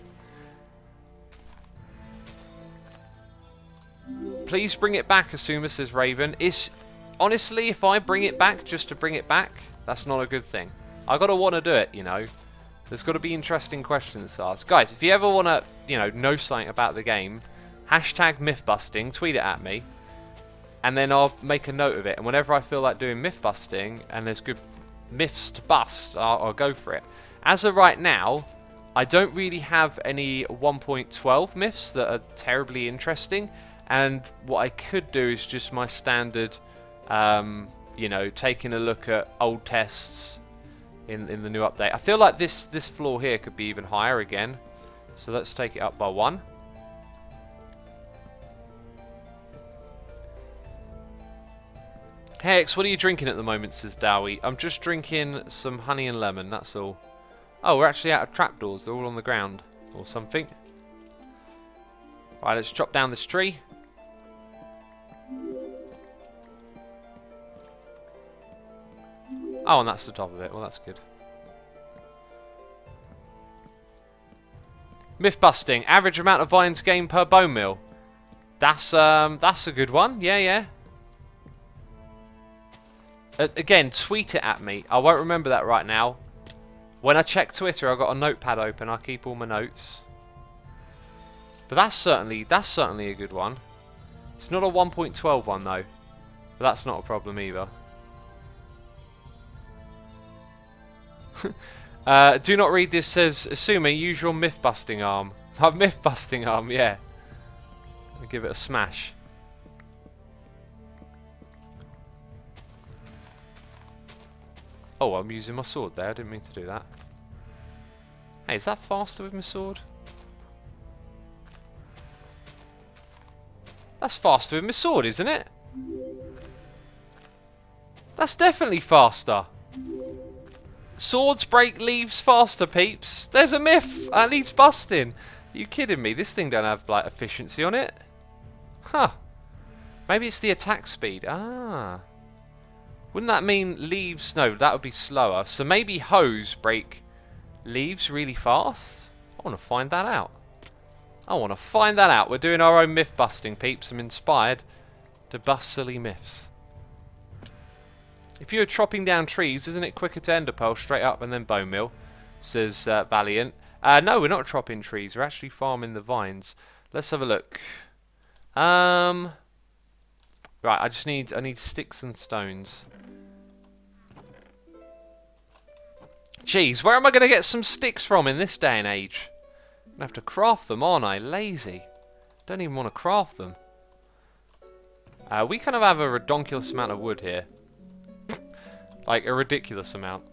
Please bring it back, Asuma, says Raven. Honestly, if I bring it back just to bring it back, that's not a good thing. I gotta want to do it, you know. There's got to be interesting questions to ask. Guys, if you ever want to, you know something about the game, hashtag mythbusting, tweet it at me, and then I'll make a note of it. And whenever I feel like doing mythbusting, and there's good myths to bust, I'll go for it. As of right now, I don't really have any 1.12 myths that are terribly interesting. And what I could do is just my standard, you know, taking a look at old tests in the new update. I feel like this floor here could be even higher again. So let's take it up by 1. Hex, what are you drinking at the moment, says Dowie. I'm just drinking some honey and lemon, that's all. Oh, we're actually out of trapdoors. They're all on the ground or something. Right, let's chop down this tree. Oh, and that's the top of it. Well, that's good. Myth busting. Average amount of vines gained per bone meal. That's a good one. Yeah. Again, tweet it at me. I won't remember that right now. When I check Twitter, I've got a notepad open. I keep all my notes. But that's certainly a good one. It's not a 1.12 one though. But that's not a problem either. Do not read this, says Asuma, use your myth busting arm. Myth busting arm, yeah. I'll give it a smash. Oh, I'm using my sword there. I didn't mean to do that. Hey, is that faster with my sword? That's faster with my sword, isn't it? That's definitely faster. Swords break leaves faster, peeps. There's a myth. That needs busting. Are you kidding me? This thing don't have like efficiency on it. Huh. Maybe it's the attack speed. Ah. Wouldn't that mean leaves? No, that would be slower. So maybe hoes break leaves really fast? I want to find that out. I want to find that out. We're doing our own myth busting, peeps. I'm inspired to bust silly myths. If you're chopping down trees, isn't it quicker to ender pearl straight up and then bone meal? Says Valiant. No, we're not chopping trees. We're actually farming the vines. Let's have a look. Right, I need sticks and stones. Jeez, where am I going to get some sticks from in this day and age? I'm going to have to craft them, aren't I? Lazy. Don't even want to craft them. We kind of have a redonkulous amount of wood here. Like, a ridiculous amount.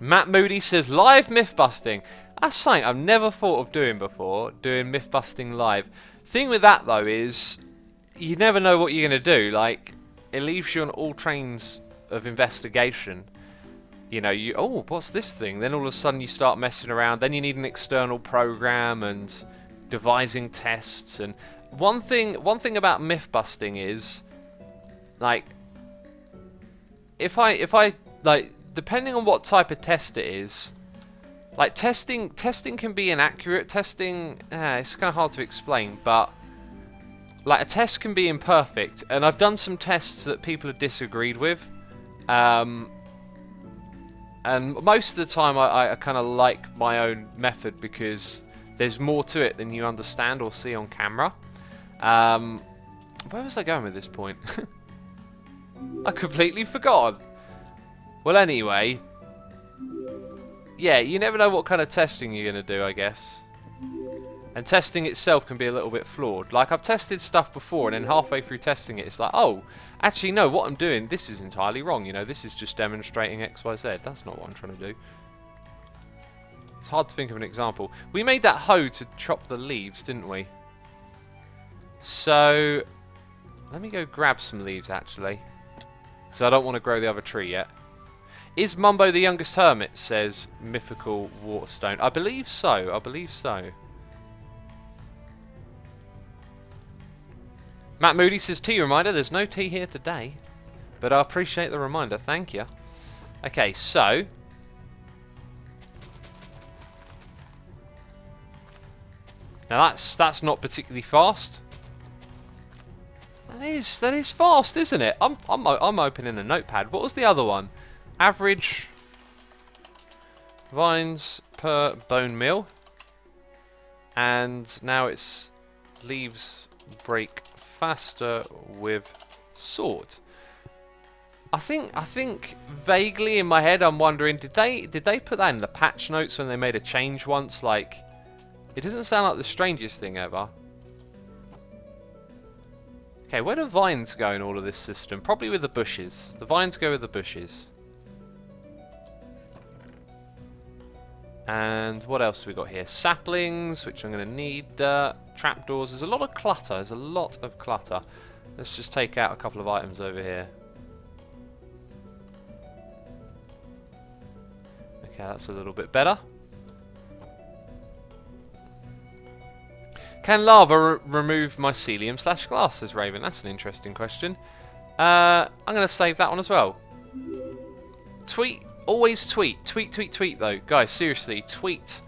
Matt Moody says, live myth busting. That's something I've never thought of doing before, doing myth busting live. Thing with that, though, is you never know what you're going to do. Like, it leaves you on all trains of investigation. You know, oh, what's this thing? Then all of a sudden you start messing around. Then you need an external program and devising tests. And one thing about myth busting is, like, if I like, depending on what type of test it is, like testing can be inaccurate. Testing, it's kind of hard to explain, but like a test can be imperfect. And I've done some tests that people have disagreed with. And most of the time I kind of like my own method because there's more to it than you understand or see on camera. Where was I going with this point? I completely forgot. Well, anyway, yeah, you never know what kind of testing you're going to do, I guess. And testing itself can be a little bit flawed. Like, I've tested stuff before, and then halfway through testing it, it's like, oh, actually, no, what I'm doing, this is entirely wrong. You know, this is just demonstrating X, Y, Z. That's not what I'm trying to do. It's hard to think of an example. We made that hoe to chop the leaves, didn't we? So, let me go grab some leaves, actually. Because I don't want to grow the other tree yet. Is Mumbo the youngest hermit, says Mythical Waterstone. I believe so, I believe so. Matt Moody says, tea reminder, there's no tea here today. But I appreciate the reminder, thank you. Okay, so. Now that's not particularly fast. That is fast, isn't it? I'm opening a notepad. What was the other one? Average vines per bone meal. And now it's leaves break faster with sword. I think vaguely in my head I'm wondering, did they put that in the patch notes when they made a change once? Like, it doesn't sound like the strangest thing ever. Okay, where do vines go in all of this system? Probably with the bushes. The vines go with the bushes. And what else have we got here? Saplings, which I'm going to need. Trapdoors. There's a lot of clutter. There's a lot of clutter. Let's just take out a couple of items over here. Okay, that's a little bit better. Can lava remove mycelium / glass, says Raven? That's an interesting question. I'm going to save that one as well. Tweet. Always tweet. Tweet, though. Guys, seriously, tweet.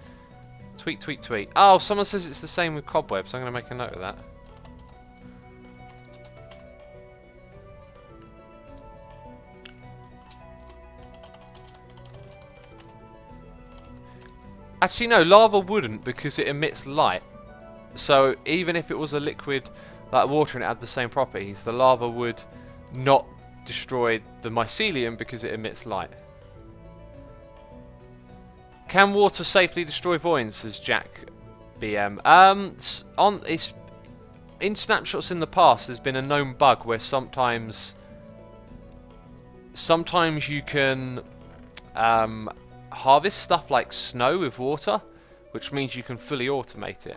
Tweet. Oh, someone says it's the same with cobwebs. I'm going to make a note of that. Actually, no, lava wouldn't because it emits light. So even if it was a liquid like water and it had the same properties, the lava would not destroy the mycelium because it emits light. Can water safely destroy voids, says Jack BM. In snapshots in the past, there's been a known bug where sometimes you can harvest stuff like snow with water, which means you can fully automate it.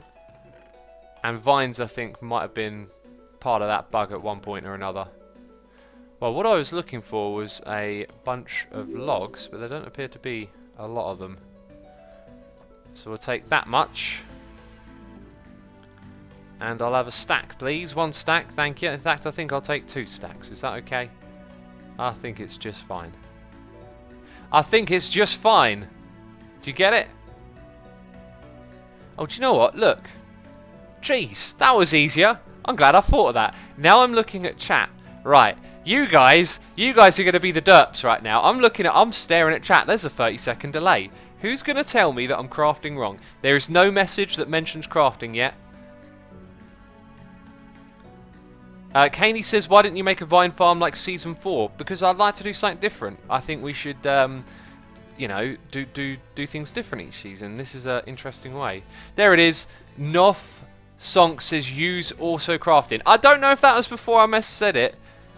And vines, I think, might have been part of that bug at one point or another. Well, what I was looking for was a bunch of logs, but there don't appear to be a lot of them. So we'll take that much. And I'll have a stack, please. 1 stack, thank you. In fact, I think I'll take 2 stacks. Is that okay? I think it's just fine. I think it's just fine. Do you get it? Oh, do you know what? Look. Jeez, that was easier. I'm glad I thought of that. Now I'm looking at chat. Right. You guys are going to be the derps right now. I'm staring at chat. There's a 30-second delay. Who's going to tell me that I'm crafting wrong? There is no message that mentions crafting yet. Caney says, why didn't you make a vine farm like Season 4? Because I'd like to do something different. I think we should, you know, do things different each season. This is an interesting way. There it is. Noth Sonk says, use auto crafting. I don't know if that was before I said it,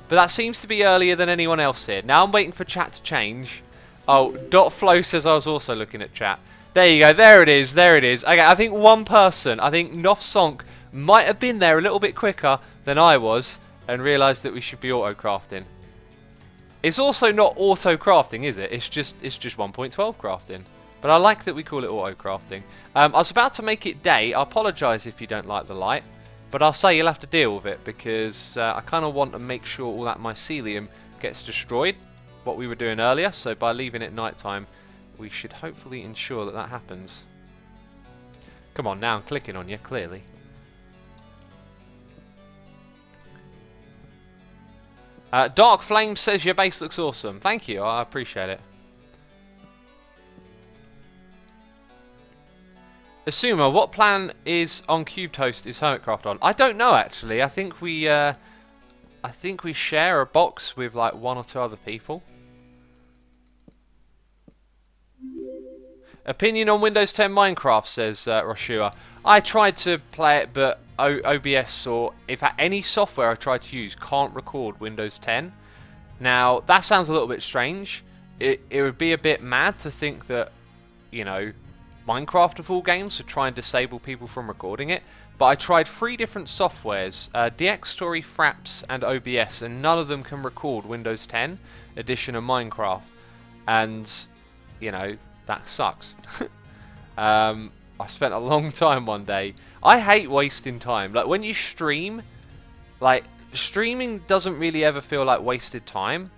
but that seems to be earlier than anyone else here. Now I'm waiting for chat to change. Oh, Dot Flow says I was also looking at chat. There you go. There it is. There it is. Okay, I think one person, I think Noth Sonk, might have been there a little bit quicker than I was and realised that we should be auto crafting. It's also not auto crafting, is it? It's just 1.12 crafting. But I like that we call it auto crafting. I was about to make it day. I apologise if you don't like the light, but I'll say you'll have to deal with it because I kind of want to make sure all that mycelium gets destroyed, what we were doing earlier. So by leaving it nighttime, we should hopefully ensure that that happens. Come on, now I'm clicking on you, clearly. Dark Flame says your base looks awesome. Thank you, I appreciate it. Asuma, what plan is on Cube Toast is Hermitcraft on? I don't know actually. I think we share a box with like 1 or 2 other people. Opinion on Windows 10 Minecraft, says Roshua. I tried to play it, but OBS or if any software I tried to use can't record Windows 10. Now that sounds a little bit strange. It would be a bit mad to think that, you know, Minecraft of all games would try and disable people from recording it. But I tried 3 different softwares, DxStory, Fraps and OBS, and none of them can record Windows 10 edition of Minecraft. And, you know, that sucks. I spent a long time one day. I hate wasting time. Like when you stream, like streaming doesn't really ever feel like wasted time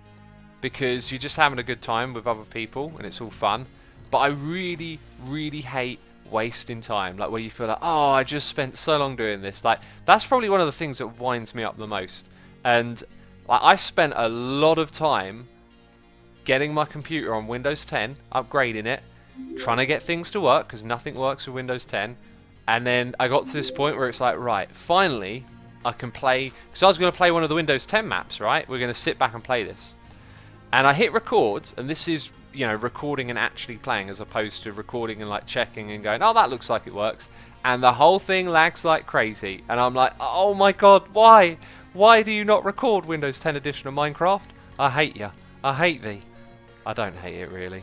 because you're just having a good time with other people and it's all fun. But I really, really hate wasting time. Like where you feel like, oh, I just spent so long doing this. Like that's probably one of the things that winds me up the most. And like I spent a lot of time getting my computer on Windows 10, upgrading it, trying to get things to work because nothing works with Windows 10. And then I got to this point where it's like, right, finally I can play, because I was going to play one of the Windows 10 maps, right? We're going to sit back and play this. And I hit record, and this is, you know, recording and actually playing as opposed to recording and like checking and going, oh, that looks like it works. And the whole thing lags like crazy. And I'm like, oh my god, why? Why do you not record Windows 10 edition of Minecraft? I hate you. I hate thee. I don't hate it really.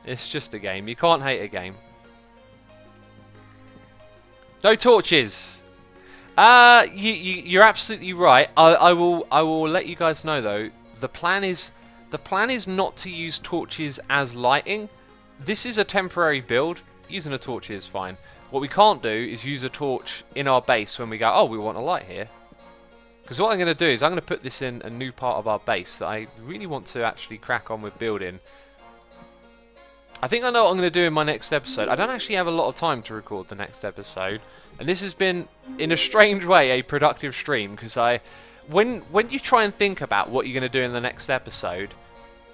It's just a game. You can't hate a game. No torches. You're absolutely right. I will let you guys know though. The plan is not to use torches as lighting. This is a temporary build. Using a torch is fine. What we can't do is use a torch in our base when we go, oh, we want a light here. Because what I'm going to do is I'm going to put this in a new part of our base that I really want to actually crack on with building. I think I know what I'm going to do in my next episode. I don't actually have a lot of time to record the next episode. And this has been, in a strange way, a productive stream. Because when you try and think about what you're going to do in the next episode,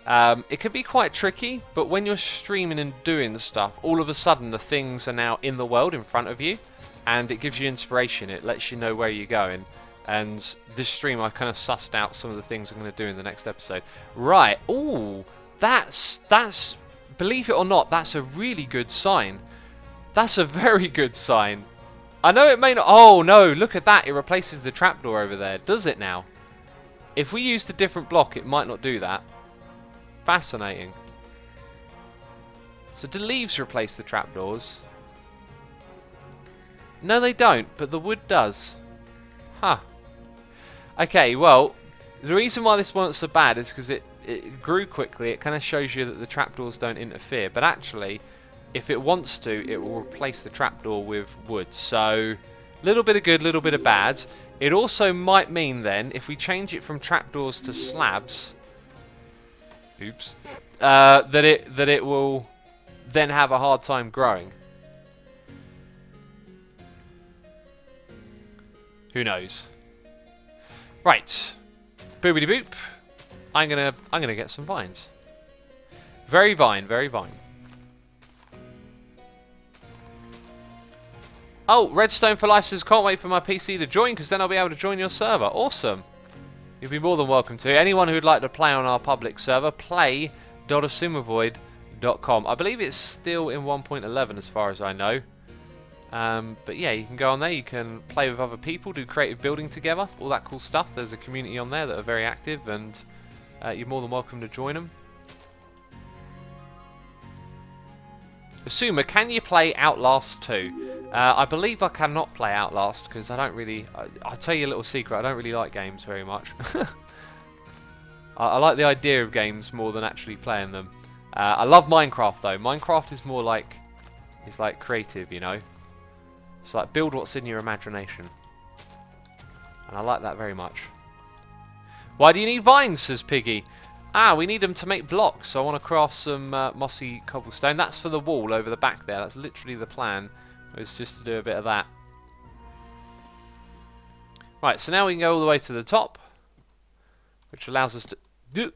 it can be quite tricky. But when you're streaming and doing the stuff, all of a sudden the things are now in the world in front of you. And it gives you inspiration. It lets you know where you're going. And this stream, I kind of sussed out some of the things I'm going to do in the next episode. Right. Ooh, that's... Believe it or not, that's a really good sign. That's a very good sign. I know it may not... Oh, no, look at that. It replaces the trapdoor over there. Does it now? If we used a different block, it might not do that. Fascinating. So do leaves replace the trapdoors? No, they don't, but the wood does. Huh. Okay, well, The reason why this wasn't so bad is because it grew quickly. It kind of shows you that the trapdoors don't interfere. But actually, if it wants to, it will replace the trapdoor with wood. So, little bit of good, little bit of bad. It also might mean then, if we change it from trapdoors to slabs, oops, that it will then have a hard time growing. Who knows? Right, boopity boop. I'm gonna get some vines. Very vine, very vine. Oh, Redstone for Life says, can't wait for my PC to join because then I'll be able to join your server. Awesome. You'll be more than welcome to. Anyone who'd like to play on our public server, play.asumavoid.com. I believe it's still in 1.11 as far as I know. But yeah, you can go on there, you can play with other people, do creative building together, all that cool stuff. There's a community on there that are very active and you're more than welcome to join them. Asuma, can you play Outlast 2? I believe I cannot play Outlast because I don't really... I'll tell you a little secret, I don't really like games very much. I like the idea of games more than actually playing them. I love Minecraft though. Minecraft is more like... It's like creative, you know? It's like build what's in your imagination. And I like that very much. Why do you need vines, says Piggy? Ah, we need them to make blocks, so I want to craft some mossy cobblestone. That's for the wall over the back there. That's literally the plan. It's just to do a bit of that. Right, so now we can go all the way to the top, which allows us to...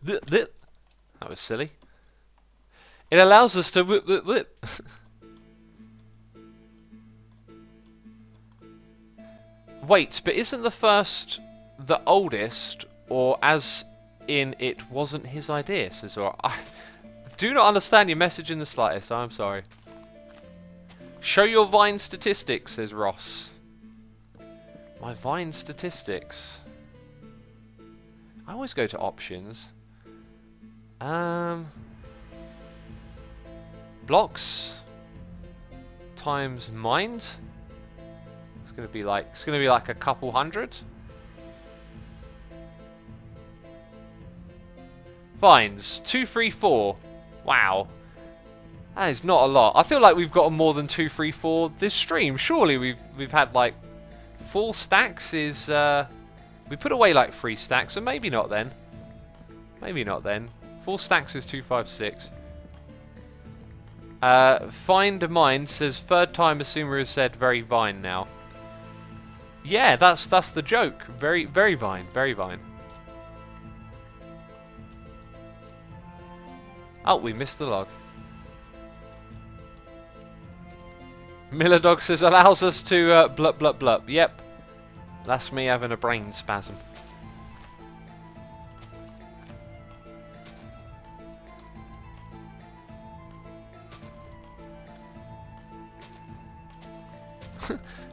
That was silly. It allows us to... Wait, but isn't the first the oldest, or as in it wasn't his idea, says Zora? I do not understand your message in the slightest, I'm sorry. Show your Vine statistics, says Ross. My Vine statistics. I always go to options. Blocks times mined. It's gonna be like a couple hundred. Vines 234. Wow, that is not a lot. I feel like we've got more than 234 this stream. Surely we've had like 4 stacks. Is we put away like 3 stacks, so maybe not then. Maybe not then. 4 stacks is 256. Find a mind says third time Asuma has said very Vine now. Yeah, that's the joke. Very Vine, very Vine. Oh, we missed the log. Miller Dog says allows us to blup blup blup. Yep, that's me having a brain spasm.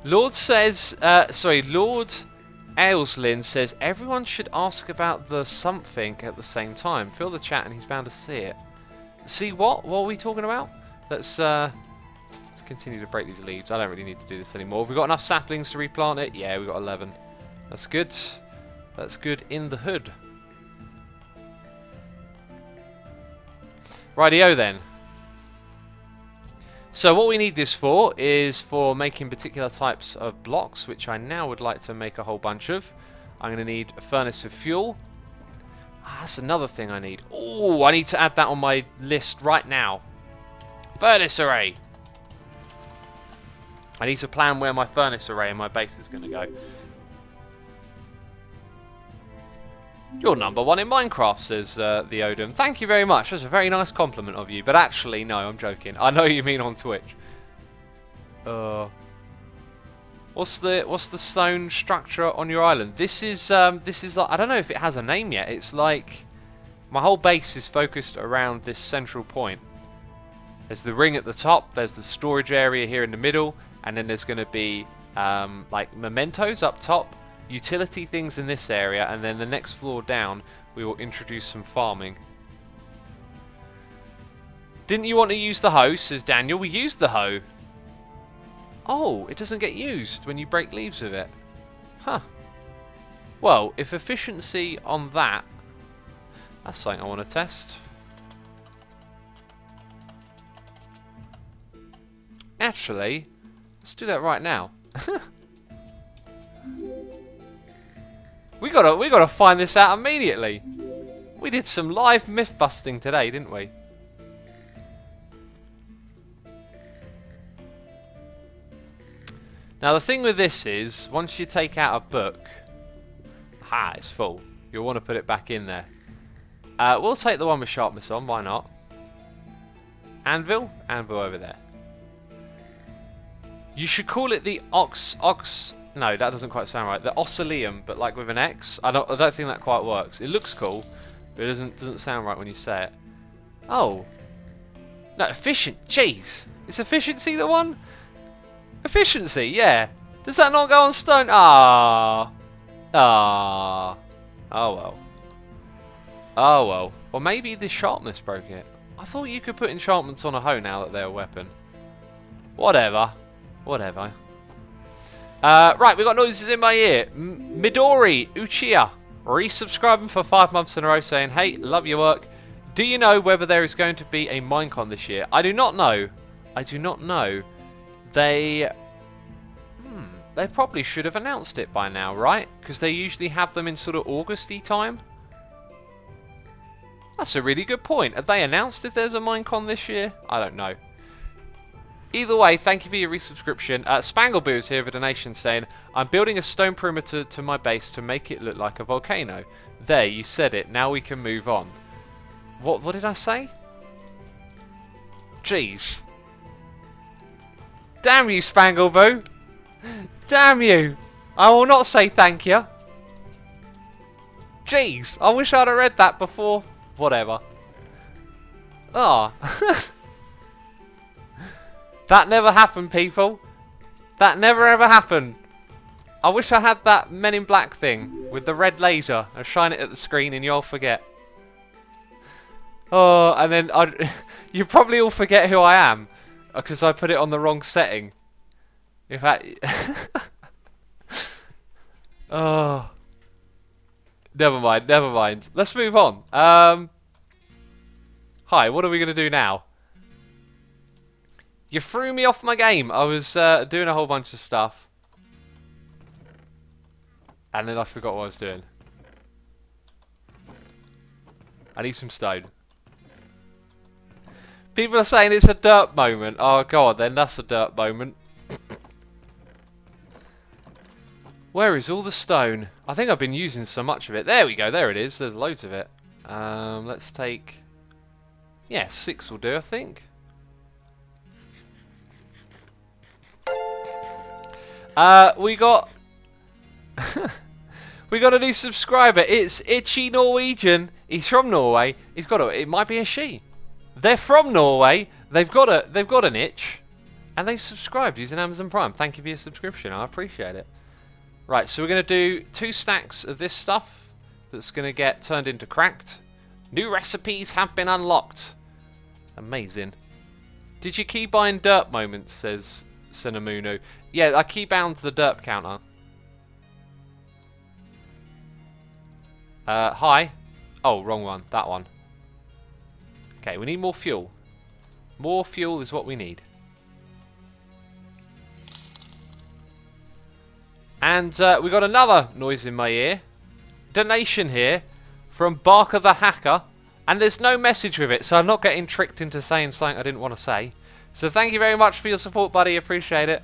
Lord says, Lord Ailslin says everyone should ask about the something at the same time. Fill the chat and he's bound to see it. See what? What are we talking about? Let's continue to break these leaves. I don't really need to do this anymore. Have we got enough saplings to replant it? Yeah, we've got 11. That's good. That's good in the hood. Rightio then. So what we need this for is for making particular types of blocks, which I now would like to make a whole bunch of. I'm going to need a furnace of fuel. Ah, that's another thing I need. Oh, I need to add that on my list right now. Furnace array. I need to plan where my furnace array in my base is going to go. You're #1 in Minecraft, says the Odin. Thank you very much. That's a very nice compliment of you. But actually, no, I'm joking. I know you mean on Twitch. What's the stone structure on your island? This is like, I don't know if it has a name yet. It's like my whole base is focused around this central point. There's the ring at the top. There's the storage area here in the middle, and then there's going to be like mementos up top. Utility things in this area, and then the next floor down we will introduce some farming. Didn't you want to use the hoe, says Daniel? We used the hoe. Oh, it doesn't get used when you break leaves with it. Huh. Well, if efficiency on that... That's something I want to test. Actually, let's do that right now. We gotta find this out immediately. We did some live myth busting today, didn't we? Now the thing with this is, once you take out a book, it's full. You'll want to put it back in there. We'll take the one with sharpness on, why not? Anvil over there. You should call it the no, that doesn't quite sound right. The Mycelium, but like with an X. I don't think that quite works. It looks cool, but it doesn't sound right when you say it. Oh. No, efficient. Jeez. Is efficiency the one? Efficiency, yeah. Does that not go on stone? Ah. Oh well. Oh well. Well, maybe the sharpness broke it. I thought you could put enchantments on a hoe now that they're a weapon. Whatever. Whatever. Right, we got noises in my ear. Midori Uchiha resubscribing for 5 months in a row saying, hey, love your work. Do you know whether there is going to be a Minecon this year? I do not know. I do not know. They probably should have announced it by now, right? Because they usually have them in sort of Augusty time. That's a really good point. Have they announced if there's a Minecon this year? I don't know. Either way, thank you for your resubscription. Spangleboo is here with a donation saying, I'm building a stone perimeter to my base to make it look like a volcano. There, you said it. Now we can move on. What did I say? Jeez. Damn you, Spangleboo. Damn you. I will not say thank you. Jeez. I wish I'd have read that before. Whatever. Ah. Oh. That never happened, people. That never ever happened. I wish I had that Men in Black thing with the red laser and shine it at the screen and you'll forget. Oh, and then you probably all forget who I am because I put it on the wrong setting. In fact, oh, never mind, never mind. Let's move on. Hi, what are we gonna do now? You threw me off my game. I was doing a whole bunch of stuff. And then I forgot what I was doing. I need some stone. People are saying it's a dirt moment. Oh god, then that's a dirt moment. Where is all the stone? I think I've been using so much of it. There we go, there it is. There's loads of it. Let's take... Yeah, 6 will do, I think. We got we got a new subscriber. It's Itchy Norwegian. He's from Norway. He's got a. It might be a she. They're from Norway. They've got an itch, and they've subscribed using Amazon Prime. Thank you for your subscription. I appreciate it. Right, so we're gonna do 2 stacks of this stuff. That's gonna get turned into cracked. New recipes have been unlocked. Amazing. Did you keep buying dirt moments? Says Cinnamunu. Yeah, I keybound the derp counter. Hi. Oh, wrong one. That one. Okay, we need more fuel. More fuel is what we need. And we got another noise in my ear. Donation here from Barker the Hacker. And there's no message with it, so I'm not getting tricked into saying something I didn't want to say. So thank you very much for your support, buddy. Appreciate it.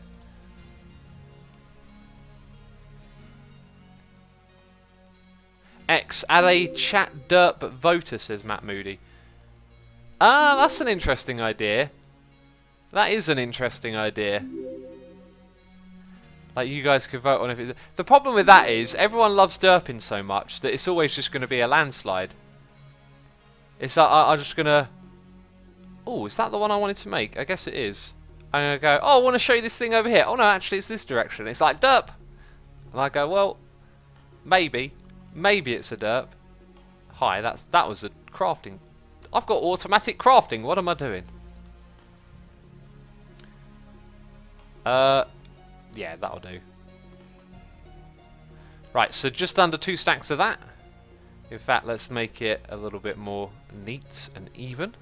X, add a chat derp voter, says Matt Moody. Ah, that's an interesting idea. That is an interesting idea. Like, you guys could vote on if it's... The problem with that is, everyone loves derping so much that it's always just going to be a landslide. It's like, I'm just going to... Oh, is that the one I wanted to make? I guess it is. I'm going to go, oh, I want to show you this thing over here. Oh, no, actually, it's this direction. It's like, derp. And I go, well, maybe. Maybe it's a derp. Hi, that was a crafting. I've got automatic crafting. What am I doing? Yeah, that'll do. Right, so just under 2 stacks of that. In fact, let's make it a little bit more neat and even.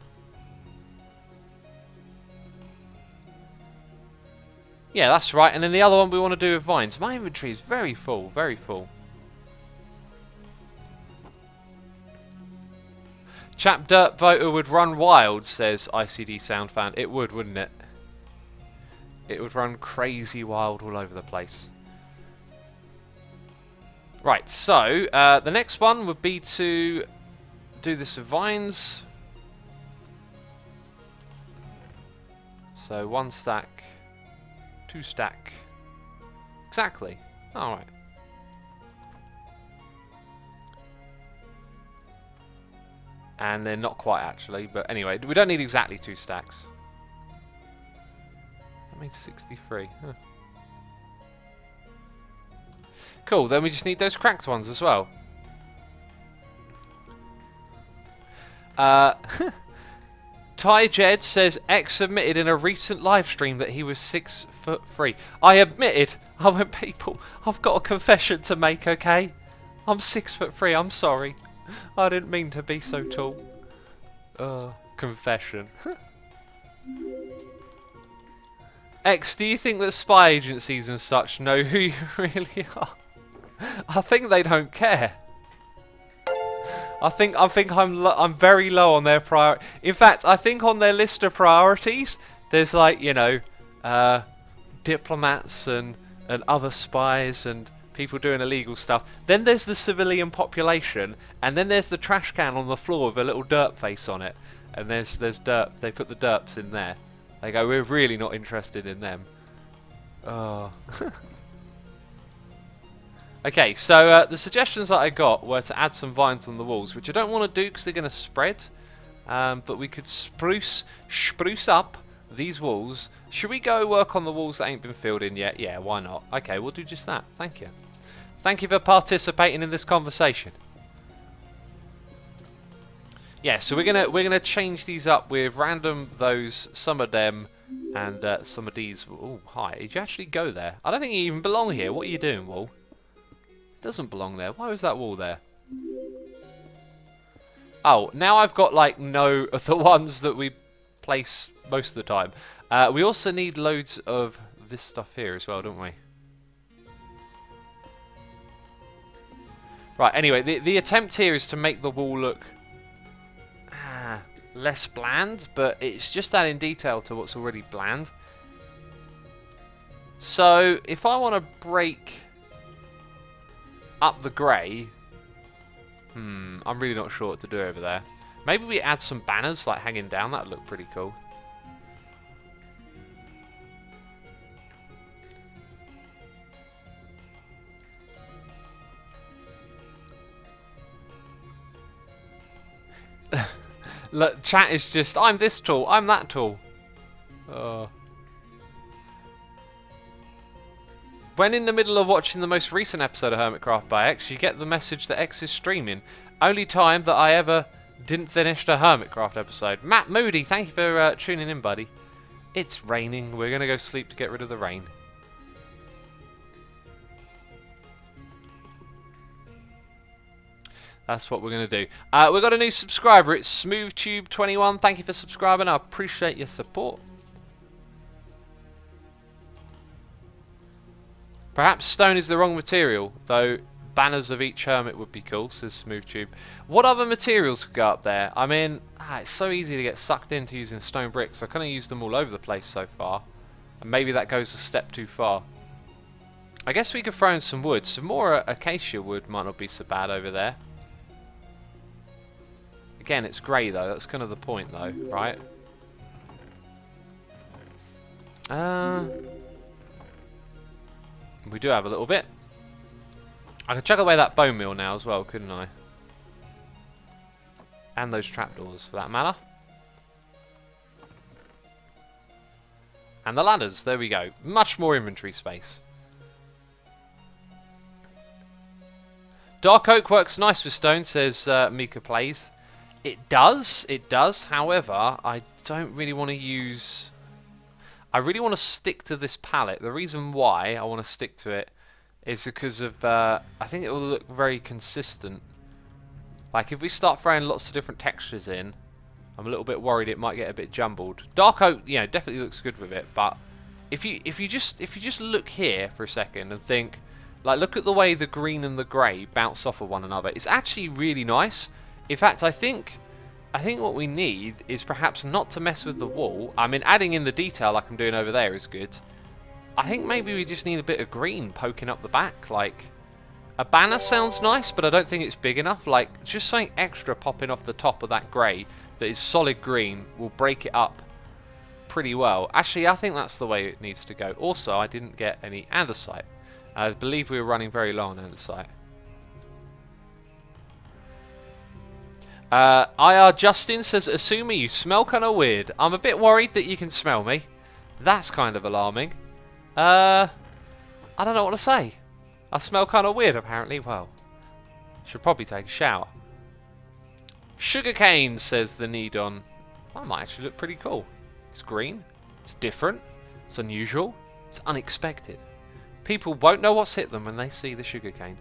Yeah, that's right. And then the other one we want to do with vines. My inventory is very full, very full. Chap Dirt Voter would run wild, says ICD Sound Fan. It would, wouldn't it? It would run crazy wild all over the place. Right, so the next one would be to do this with vines. So 1 stack, 2 stack. Exactly. Alright. And then not quite actually, but anyway, we don't need exactly 2 stacks. That made 63. Huh. Cool, then we just need those cracked ones as well. Ty Jed says X admitted in a recent live stream that he was 6'3". I admitted. I went, people, I've got a confession to make, okay? I'm 6'3", I'm sorry. I didn't mean to be so tall. Confession. X, do you think that spy agencies and such know who you really are? I think they don't care. I think I'm very low on their priority. In fact, I think on their list of priorities, there's like, you know, diplomats and other spies and people doing illegal stuff. Then there's the civilian population, and then there's the trash can on the floor with a little derp face on it. And there's derp. They put the derps in there. They go, we're really not interested in them. Oh. Okay, so the suggestions that I got were to add some vines on the walls, which I don't want to do because they're going to spread. But we could spruce up these walls. Should we go work on the walls that ain't been filled in yet? Yeah, why not? Okay, we'll do just that. Thank you. Thank you for participating in this conversation. Yeah, so we're gonna change these up with random those, some of them, and some of these. Oh, hi! Did you actually go there? I don't think you even belong here. What are you doing, wall? It doesn't belong there. Why was that wall there? Oh, now I've got like no of the ones that we place most of the time. We also need loads of this stuff here as well, don't we? Right. Anyway, the attempt here is to make the wall look less bland, but it's just adding detail to what's already bland. So if I want to break up the grey, I'm really not sure what to do over there. Maybe we add some banners like hanging down. That'd look pretty cool. Look, chat is just, I'm this tall, I'm that tall. When in the middle of watching the most recent episode of Hermitcraft by X, you get the message that X is streaming. Only time that I ever didn't finish a Hermitcraft episode. Matt Moody, thank you for tuning in, buddy. It's raining. We're going to go sleep to get rid of the rain. That's what we're going to do. We've got a new subscriber. It's SmoothTube21. Thank you for subscribing. I appreciate your support. Perhaps stone is the wrong material, though banners of each hermit would be cool, says SmoothTube. What other materials could go up there? I mean, it's so easy to get sucked into using stone bricks. I kind of used them all over the place so far. And maybe that goes a step too far. I guess we could throw in some wood. Some more acacia wood might not be so bad over there. Again, it's grey though. That's kind of the point though, right? We do have a little bit. I can chuck away that bone meal now as well, couldn't I? And those trapdoors, for that matter. And the ladders, there we go. Much more inventory space. Dark oak works nice with stone, says Mika Plays. It does, however, I don't really want to use... I really want to stick to this palette. The reason why I want to stick to it is because of, I think it will look very consistent. Like if we start throwing lots of different textures in, I'm a little bit worried it might get a bit jumbled. Dark oak, you know, definitely looks good with it, but if you just look here for a second and think, like, look at the way the green and the grey bounce off of one another. It's actually really nice. In fact, I think what we need is perhaps not to mess with the wall. I mean, adding in the detail like I'm doing over there is good. I think maybe we just need a bit of green poking up the back. Like, a banner sounds nice, but I don't think it's big enough. Like, just something extra popping off the top of that grey that is solid green will break it up pretty well. Actually, I think that's the way it needs to go. Also, I didn't get any andesite. I believe we were running very low on andesite. IR Justin says, Asumi, you smell kind of weird. I'm a bit worried that you can smell me. That's kind of alarming. I don't know what to say. I smell kind of weird, apparently. Well, should probably take a shower. Sugarcane, says the Nidon. That might actually look pretty cool. It's green. It's different. It's unusual. It's unexpected. People won't know what's hit them when they see the sugarcane.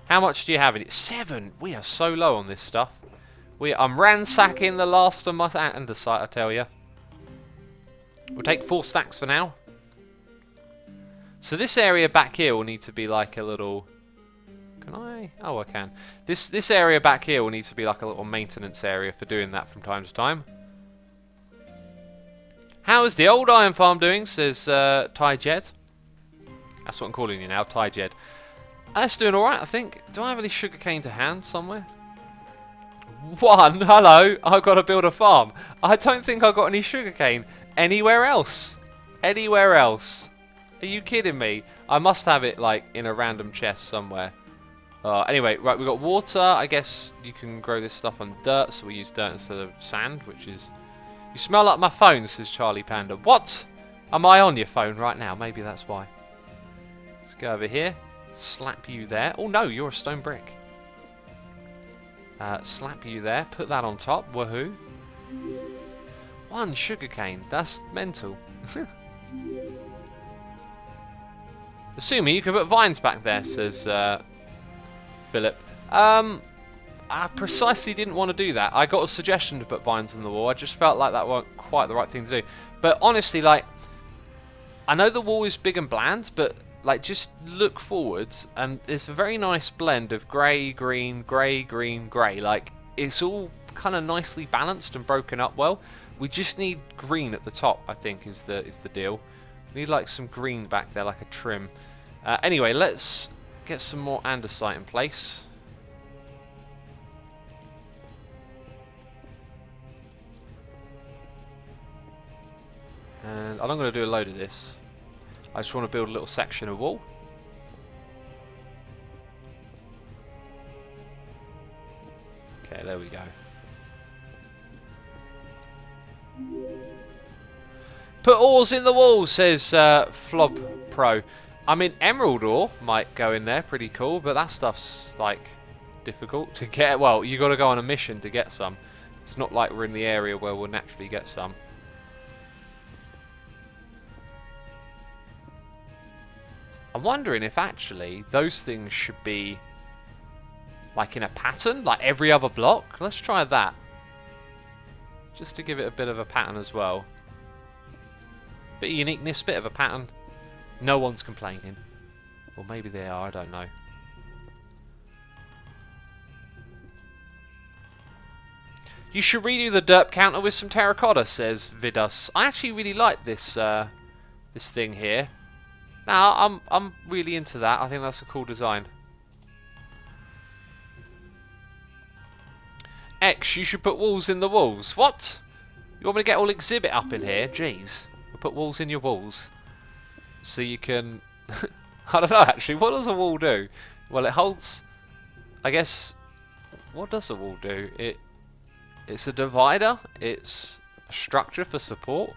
How much do you have in it? 7! We are so low on this stuff. I'm ransacking the last of my andesite, I tell you. We'll take 4 stacks for now. So this area back here will need to be like a little... Can I? Oh, I can. This area back here will need to be like a little maintenance area for doing that from time to time. How is the old iron farm doing, says Ty Jed. That's what I'm calling you now, Ty Jed. That's doing alright, I think. Do I have any sugarcane to hand somewhere? 1, hello, I've got to build a farm. I don't think I've got any sugarcane anywhere else. Anywhere else. Are you kidding me? I must have it like in a random chest somewhere. Anyway, right, we've got water. I guess you can grow this stuff on dirt, so we use dirt instead of sand, which is... You smell like my phone, says Charlie Panda. What? Am I on your phone right now? Maybe that's why. Let's go over here. Slap you there. Oh no, you're a stone brick. Slap you there. Put that on top. Woohoo. 1 sugarcane. That's mental. Assuming you can put vines back there, says Philip. I precisely didn't want to do that. I got a suggestion to put vines on the wall. I just felt like that wasn't quite the right thing to do. But honestly, like, I know the wall is big and bland, but like, just look forwards, and it's a very nice blend of grey, green, grey, green, grey. Like, it's all kind of nicely balanced and broken up well. We just need green at the top, I think, is the deal. We need like some green back there, like a trim. Anyway, let's get some more andesite in place. And I'm not going to do a load of this. I just want to build a little section of wall. Okay, there we go. Put ores in the wall, says Flob Pro. I mean, emerald ore might go in there, pretty cool, but that stuff's like difficult to get. Well, you got to go on a mission to get some. It's not like we're in the area where we'll naturally get some. I'm wondering if actually those things should be like in a pattern, like every other block. Let's try that. Just to give it a bit of a pattern as well. Bit of uniqueness, bit of a pattern. No one's complaining. Or maybe they are, I don't know. You should redo the derp counter with some terracotta, says Vidus. I actually really like this this thing here. Now, I'm really into that. I think that's a cool design. X, you should put walls in the walls. What? You want me to get all exhibit up in here? Jeez. We'll put walls in your walls. So you can... I don't know, actually. What does a wall do? Well, it holds... I guess... What does a wall do? It's a divider. It's a structure for support.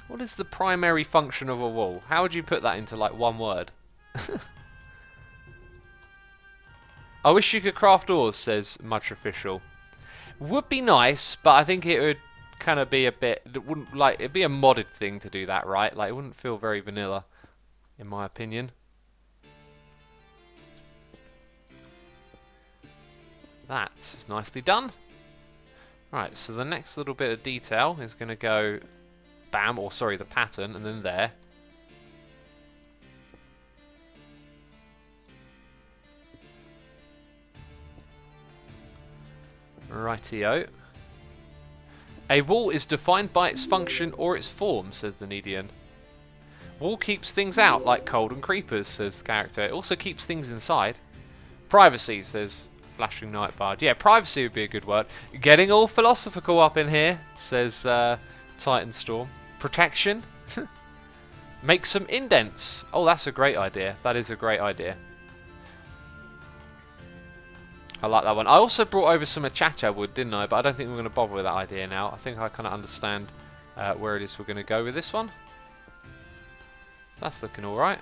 What is the primary function of a wall? How would you put that into, like, one word? I wish you could craft ores, says Much Official. Would be nice, but I think it would kind of be a bit. It wouldn't like it'd be a modded thing to do that, right? Like it wouldn't feel very vanilla, in my opinion. That's nicely done. Right, so the next little bit of detail is going to go, bam, or sorry, the pattern, and then there. Rightio. A wall is defined by its function or its form, says the Nedian. Wall keeps things out, like cold and creepers, says the character. It also keeps things inside. Privacy, says Flashing Night Bard. Yeah, privacy would be a good word. Getting all philosophical up in here, says Titan Storm. Protection. Make some indents. Oh, that's a great idea. That is a great idea. I like that one. I also brought over some achacha wood, didn't I? But I don't think we're going to bother with that idea now. I think I kind of understand where it is we're going to go with this one. That's looking alright.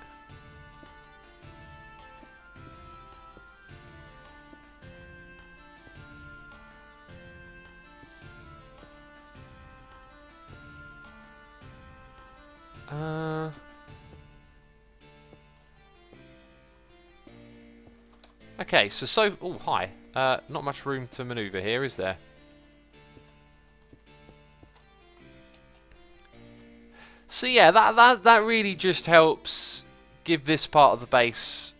Okay, so oh hi. Not much room to maneuver here, is there? So yeah, that really just helps give this part of the base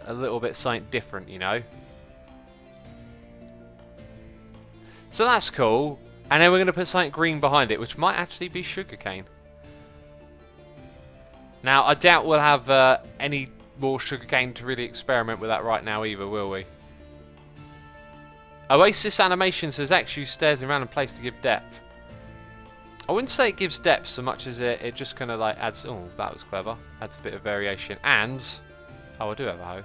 a little bit something different, you know. So that's cool. And then we're going to put something green behind it, which might actually be sugarcane. Now, I doubt we'll have any more sugarcane to really experiment with that right now either, will we? Oasis Animation says X use stairs in random place to give depth. I wouldn't say it gives depth so much as it just kind of like adds... Oh, that was clever. Adds a bit of variation. And... Oh, I do have a hoe.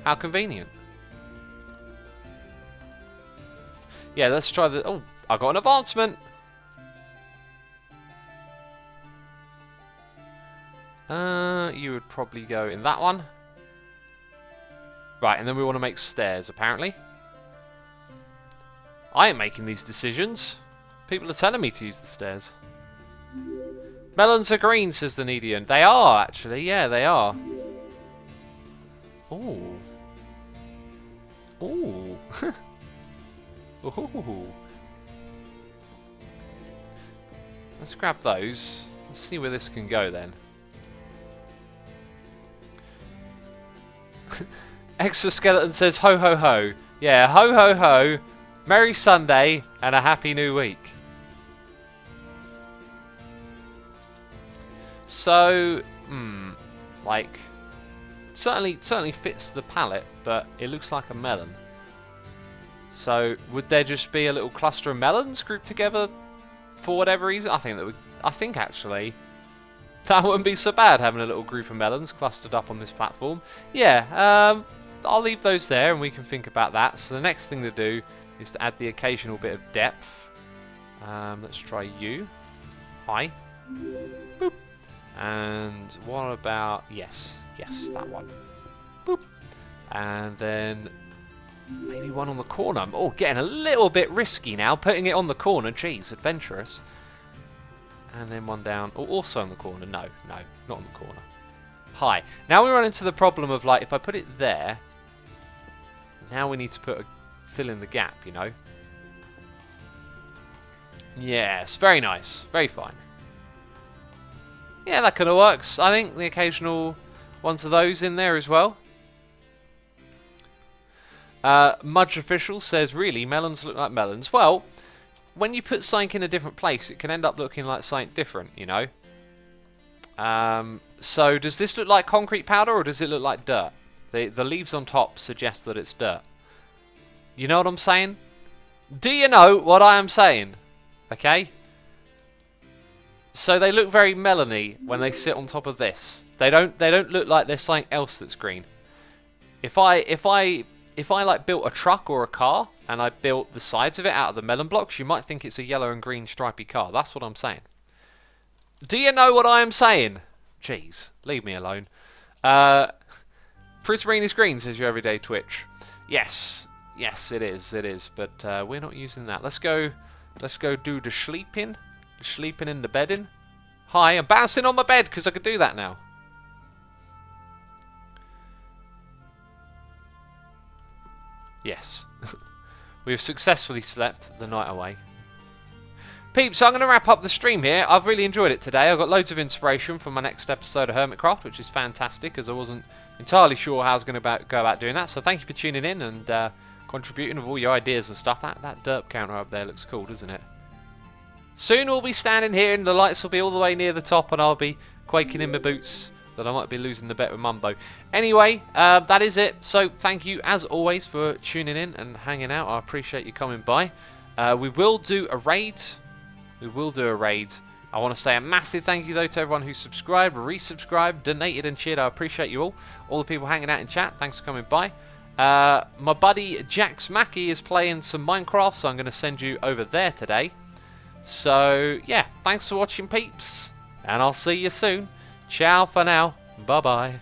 How convenient. Yeah, let's try the... Oh, I got an advancement! You would probably go in that one. Right, and then we want to make stairs, apparently. I ain't making these decisions. People are telling me to use the stairs. Melons are green, says the Nedian. They are, actually. Yeah, they are. Ooh. Ooh. Ooh. Let's grab those. Let's see where this can go, then. Exoskeleton says ho ho ho. Yeah, ho ho ho. Merry Sunday and a happy new week. So, like, certainly fits the palette, but it looks like a melon. So, would there just be a little cluster of melons grouped together for whatever reason? I think actually that wouldn't be so bad, having a little group of melons clustered up on this platform. Yeah, I'll leave those there and we can think about that. So the next thing to do is to add the occasional bit of depth. Let's try you. Hi. Boop. And what about... Yes, that one. Boop. And then maybe one on the corner. Oh, getting a little bit risky now, putting it on the corner. Jeez, adventurous. And then one down. Oh, also on the corner. No, not on the corner. Hi. Now we run into the problem of, like, if I put it there, now we need to fill in the gap, you know? Yes, very nice. Very fine. Yeah, that kind of works. I think the occasional ones of those in there as well. Mudge Official says, really, melons look like melons. Well, when you put something in a different place, it can end up looking like something different, you know? So, does this look like concrete powder, or does it look like dirt? The leaves on top suggest that it's dirt. You know what I'm saying? Do you know what I am saying? Okay? So they look very melony when they sit on top of this. They don't look like there's something else that's green. If I like built a truck or a car and I built the sides of it out of the melon blocks, you might think it's a yellow and green stripy car. That's what I'm saying. Do you know what I am saying? Jeez, leave me alone. Prismarine is green, says your everyday Twitch. Yes, it is. But we're not using that. Let's go Let's go do the sleeping. The sleeping in the bedding. Hi, I'm bouncing on my bed because I can do that now. Yes. We have successfully slept the night away. Peeps, so I'm going to wrap up the stream here. I've really enjoyed it today. I've got loads of inspiration for my next episode of Hermitcraft, which is fantastic, as I wasn't entirely sure how I was going to go about doing that. So thank you for tuning in and contributing with all your ideas and stuff. That derp counter up there looks cool, doesn't it? Soon we'll be standing here and the lights will be all the way near the top and I'll be quaking in my boots that I might be losing the bet with Mumbo. Anyway, that is it. So thank you as always for tuning in and hanging out. I appreciate you coming by. We will do a raid. I want to say a massive thank you though to everyone who subscribed, resubscribed, donated and cheered. I appreciate you all. All the people hanging out in chat, thanks for coming by. My buddy Jax Mackey is playing some Minecraft, so I'm going to send you over there today. So yeah, thanks for watching peeps, and I'll see you soon. Ciao for now. Bye bye.